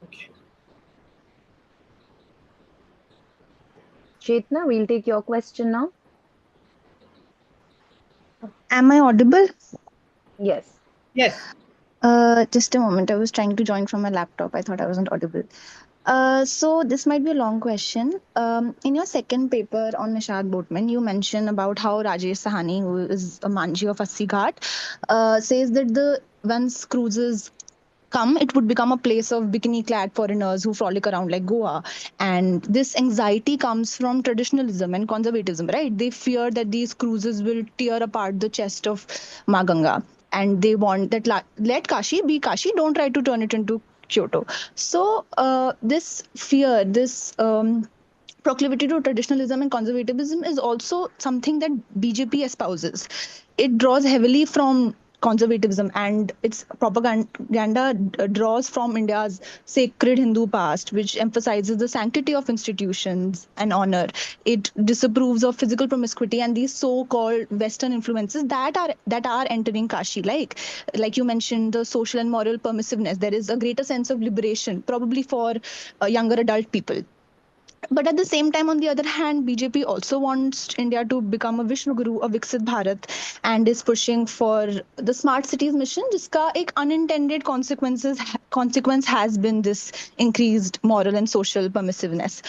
Okay. Chetna, we'll take your question now. Am I audible? Yes. Yes. Just a moment. I was trying to join from my laptop. I thought I wasn't audible. So this might be a long question. In your second paper on Nishad boatmen, you mention about how Rajesh Sahani, who is a manji of Assi Ghat, says that the once cruises come, it would become a place of bikini-clad foreigners who frolic around like Goa. And this anxiety comes from traditionalism and conservatism, right? They fear that these cruises will tear apart the chest of Maganga. And they want that let Kashi be Kashi, don't try to turn it into Kyoto. So this fear, this proclivity to traditionalism and conservatism is also something that BJP espouses. It draws heavily from conservatism, and its propaganda draws from India's sacred Hindu past, which emphasizes the sanctity of institutions and honor. It disapproves of physical promiscuity and these so-called Western influences that are entering Kashi. Like you mentioned, the social and moral permissiveness. There is a greater sense of liberation, probably for younger adult people. But at the same time, on the other hand, BJP also wants India to become a Vishnu Guru, a Viksit Bharat, and is pushing for the smart cities mission, jiska ek unintended consequence has been this increased moral and social permissiveness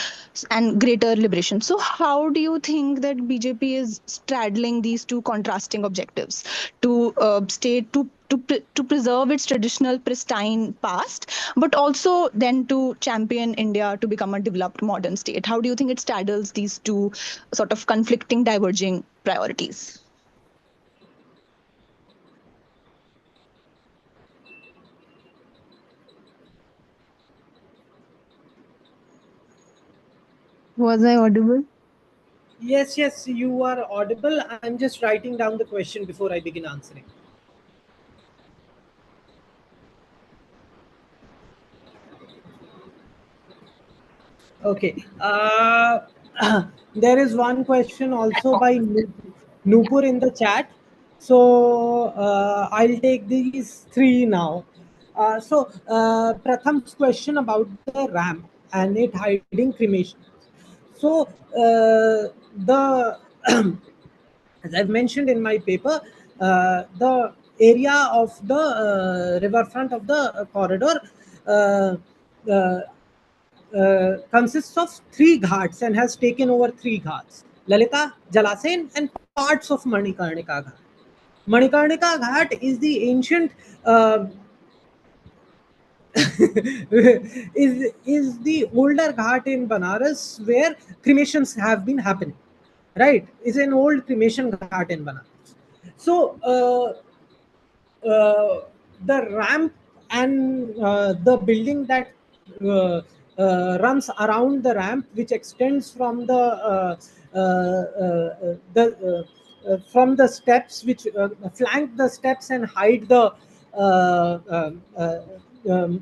and greater liberation. So how do you think that BJP is straddling these two contrasting objectives to stay to preserve its traditional pristine past, but also then to champion India to become a developed modern state? How do you think it straddles these two sort of conflicting, diverging priorities? Was I audible? Yes, yes, you are audible. I'm just writing down the question before I begin answering. Okay. There is one question also by Nupur in the chat. So I'll take these three now. Pratham's question about the ramp and it hiding cremation. So the as I've mentioned in my paper, the area of the riverfront of the corridor uh, uh, consists of three ghats and has taken over three ghats: Lalita, Jalasen, and parts of Manikarnika Ghat. Manikarnika Ghat is the ancient is the older ghat in Banaras where cremations have been happening. Right? It's an old cremation ghat in Banaras. So the ramp and the building that runs around the ramp, which extends from from the steps, which flank the steps and hide the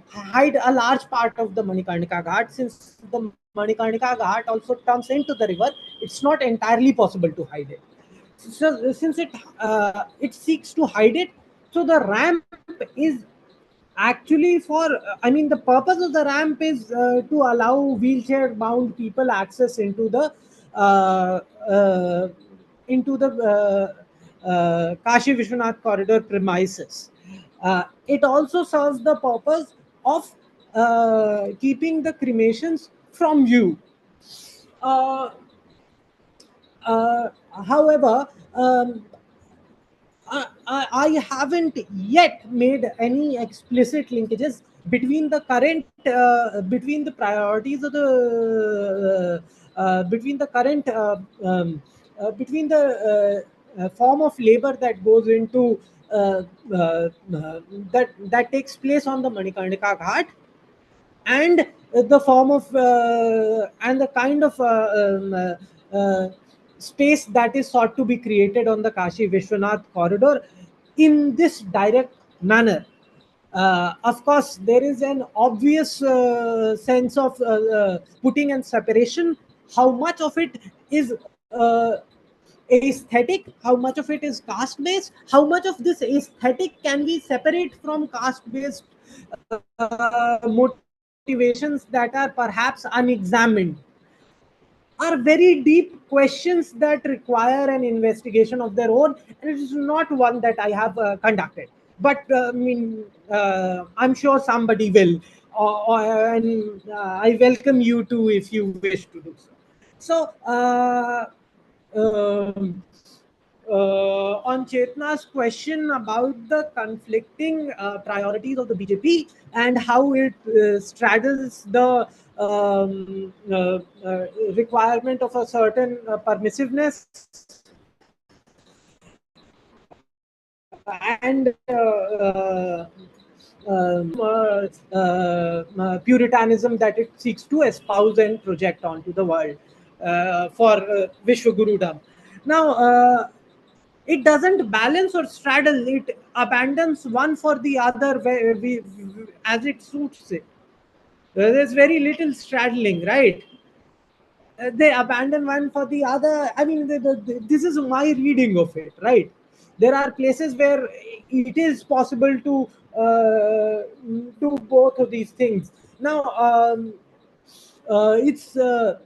hide a large part of the Manikarnika Ghat. Since the Manikarnika Ghat also turns into the river, it's not entirely possible to hide it. So since it seeks to hide it, so the ramp is actually for I mean, the purpose of the ramp is to allow wheelchair bound people access uh, uh, into the Kashi Vishwanath corridor premises. It also serves the purpose of keeping the cremations from view. uh, However, I haven't yet made any explicit linkages between the priorities of between the current between the form of labor that goes into that takes place on the Manikarnika Ghat, and the form of and the kind of space that is sought to be created on the Kashi Vishwanath corridor in this direct manner. Of course, there is an obvious sense of putting and separation. How much of it is aesthetic, how much of it is caste based, how much of this aesthetic can we separate from caste based motivations that are perhaps unexamined, are very deep questions that require an investigation of their own, and it is not one that I have conducted. But I mean, I'm sure somebody will, and I welcome you too if you wish to do so. So, um, on Chetna's question about the conflicting priorities of the BJP and how it straddles the requirement of a certain permissiveness and puritanism that it seeks to espouse and project onto the world for Vishwa Gurudom. Now, it doesn't balance or straddle, it abandons one for the other as it suits it. There's very little straddling, right? They abandon one for the other. I mean, this is my reading of it, right? There are places where it is possible to do both of these things. Now, it's uh,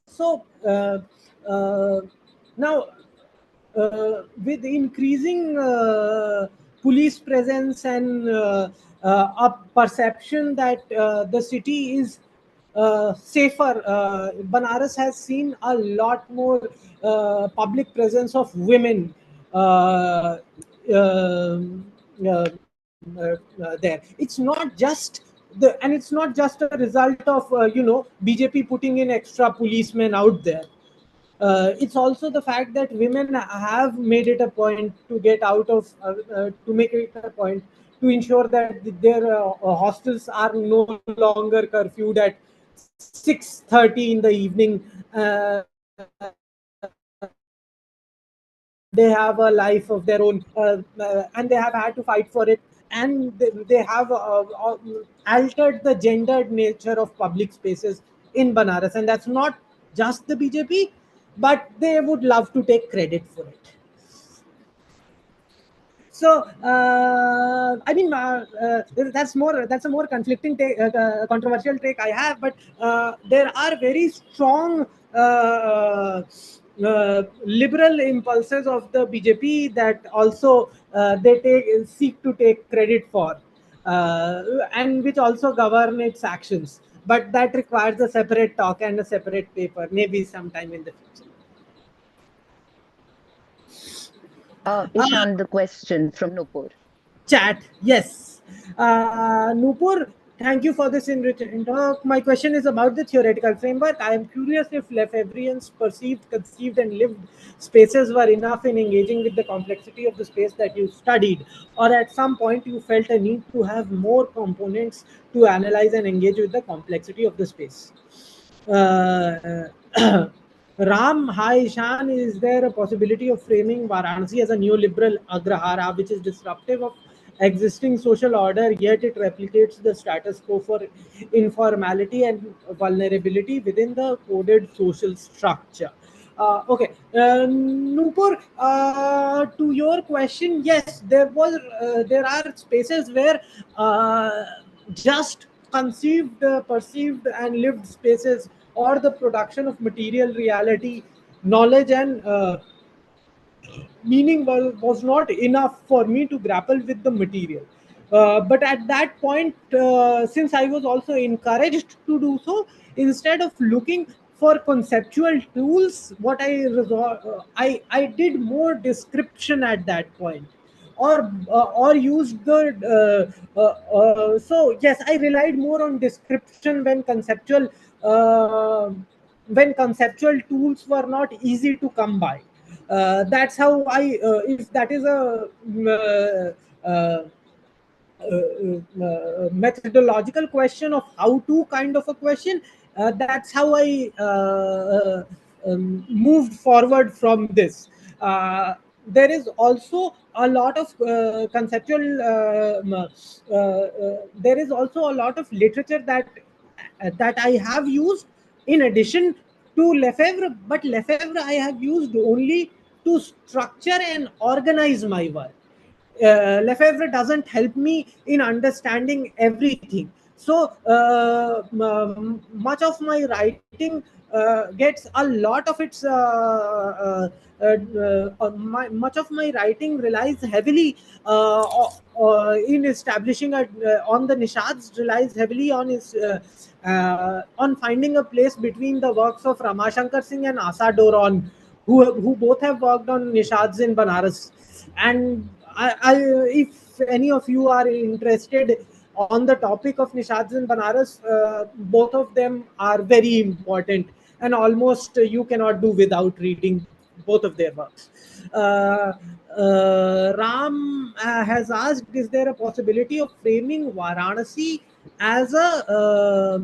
so now with increasing police presence and a perception that the city is safer, Banaras has seen a lot more public presence of women there. It's not just and it's not just a result of BJP putting in extra policemen out there. It's also the fact that women have made it a point to get out of to make it a point to ensure that their hostels are no longer curfewed at 6:30 in the evening. They have a life of their own, and they have had to fight for it, and they have altered the gendered nature of public spaces in Banaras, and that's not just the BJP, but they would love to take credit for it. So I mean, that's a more conflicting take, controversial take I have, but there are very strong liberal impulses of the BJP that also they seek to take credit for, and which also govern its actions. But that requires a separate talk and a separate paper, maybe sometime in the future. Ishan, the question from Nupur. Chat, yes. Nupur, thank you for this enriching talk. My question is about the theoretical framework. I am curious if Lefebvreans perceived, conceived, and lived spaces were enough in engaging with the complexity of the space that you studied, or at some point you felt a need to have more components to analyze and engage with the complexity of the space. Ram, hi Ishan, is there a possibility of framing Varanasi as a neoliberal agrahara which is disruptive of existing social order, yet it replicates the status quo for informality and vulnerability within the coded social structure? Okay, Nupur, to your question, yes, there are spaces where just conceived, perceived, and lived spaces, or the production of material reality, knowledge, and meaning was not enough for me to grapple with the material. But at that point, since I was also encouraged to do so, instead of looking for conceptual tools, I did more description at that point, or used so yes, I relied more on description when conceptual tools were not easy to come by. That's how if that is a methodological question of how to kind of a question, that's how I moved forward from this. There is also a lot of there is also a lot of literature that I have used in addition to Lefebvre, but Lefebvre I have used only to structure and organize my work. Lefebvre doesn't help me in understanding everything. So much of my writing gets a lot of its much of my writing relies heavily in establishing on the Nishads, relies heavily on his on finding a place between the works of Ramashankar Singh and Asa Doron, who both have worked on Nishads in Banaras. And if any of you are interested on the topic of Nishads in Banaras, both of them are very important, and almost you cannot do without reading both of their works. Ram has asked, is there a possibility of framing Varanasi as a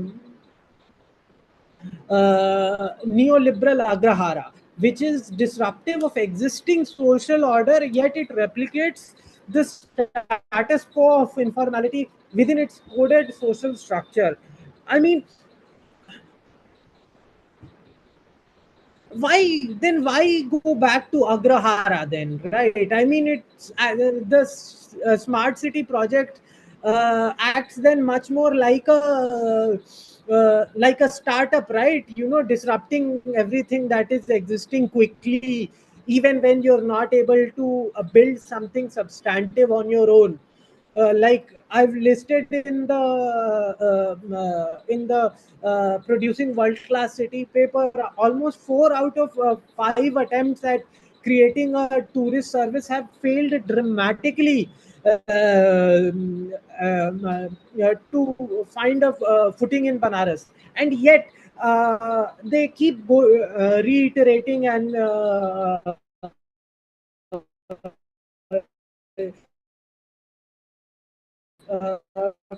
neoliberal agrahara, which is disruptive of existing social order, yet it replicates the status quo of informality within its coded social structure? I mean, why go back to agrahara then, right? I mean, it's the smart city project acts then much more like a startup, right? You know, disrupting everything that is existing quickly, even when you're not able to build something substantive on your own. Like I've listed in the producing world class city paper, almost 4 out of 5 attempts at creating a tourist service have failed dramatically to find a footing in Banaras, and yet they keep reiterating and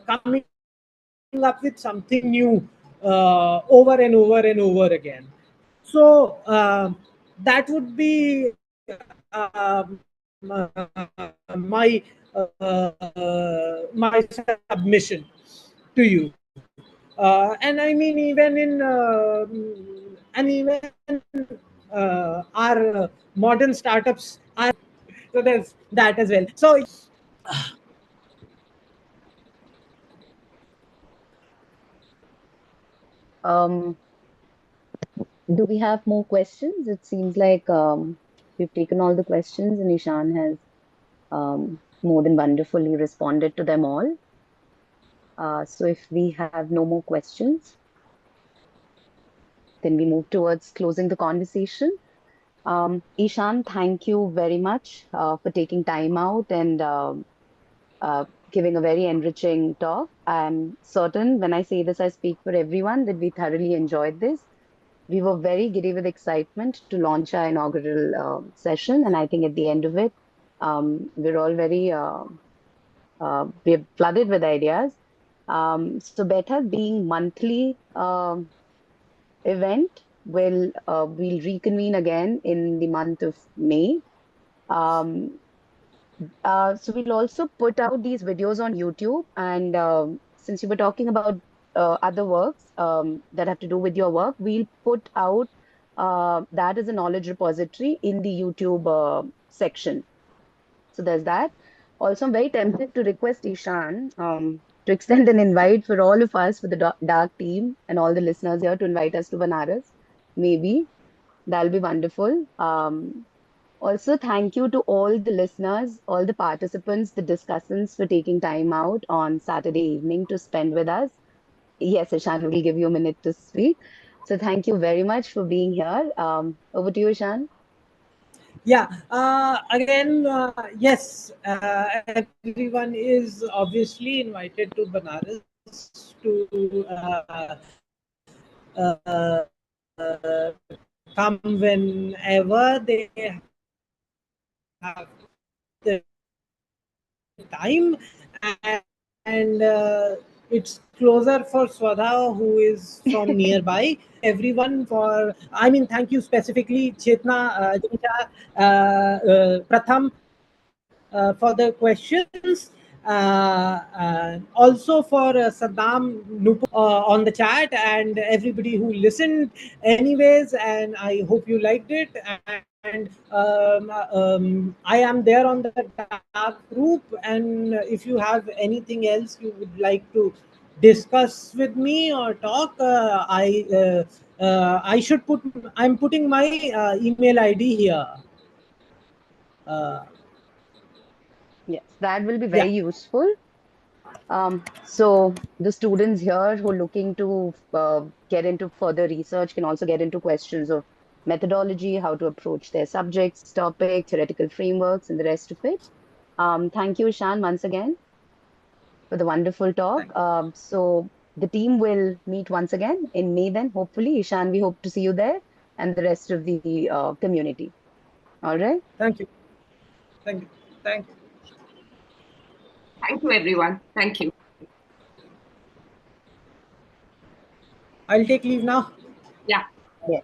coming up with something new over and over and over again. So that would be my my submission to you. And I mean, even in and even our modern startups are. So there's that as well. So Um, do we have more questions? It seems like we've taken all the questions and Ishan has more than wonderfully responded to them all. So if we have no more questions, then we move towards closing the conversation. Ishan, thank you very much for taking time out and uh, giving a very enriching talk. I'm certain when I say this, I speak for everyone that we thoroughly enjoyed this. We were very giddy with excitement to launch our inaugural session, and I think at the end of it, we're all very we're flooded with ideas. So Baithak being monthly event will we'll reconvene again in the month of May. Um, so we'll also put out these videos on YouTube. And since you were talking about other works that have to do with your work, we'll put out that as a knowledge repository in the YouTube section. So there's that. Also, I'm very tempted to request Ishan to extend an invite for all of us, for the Dark team and all the listeners here to invite us to Banaras. Maybe that'll be wonderful. Also, thank you to all the listeners, all the participants, the discussants for taking time out on Saturday evening to spend with us. Yes, Ishan, we'll give you a minute to speak. So thank you very much for being here. Over to you, Ishan. yeah, again, yes, everyone is obviously invited to Banaras to come whenever they have the time, and it's closer for Swadha, who is from nearby. Everyone for, I mean, thank you specifically, Chetna, Jigeesha, Pratham, for the questions. Also for Saddam Nupo on the chat, and everybody who listened anyways, and I hope you liked it. And I am there on the dark group, and if you have anything else you would like to discuss with me or talk, I should put, I'm putting my email ID here. uh, Yes, that will be yeah. very useful. So the students here who are looking to get into further research can also get into questions of methodology, how to approach their subjects, topic, theoretical frameworks, and the rest of it. Thank you, Ishan, once again for the wonderful talk. Thank So the team will meet once again in May then, hopefully. Ishan, we hope to see you there and the rest of the community. All right? Thank you. Thank you. Thank you. Thank you, everyone. Thank you. I'll take leave now. Yeah. Yeah.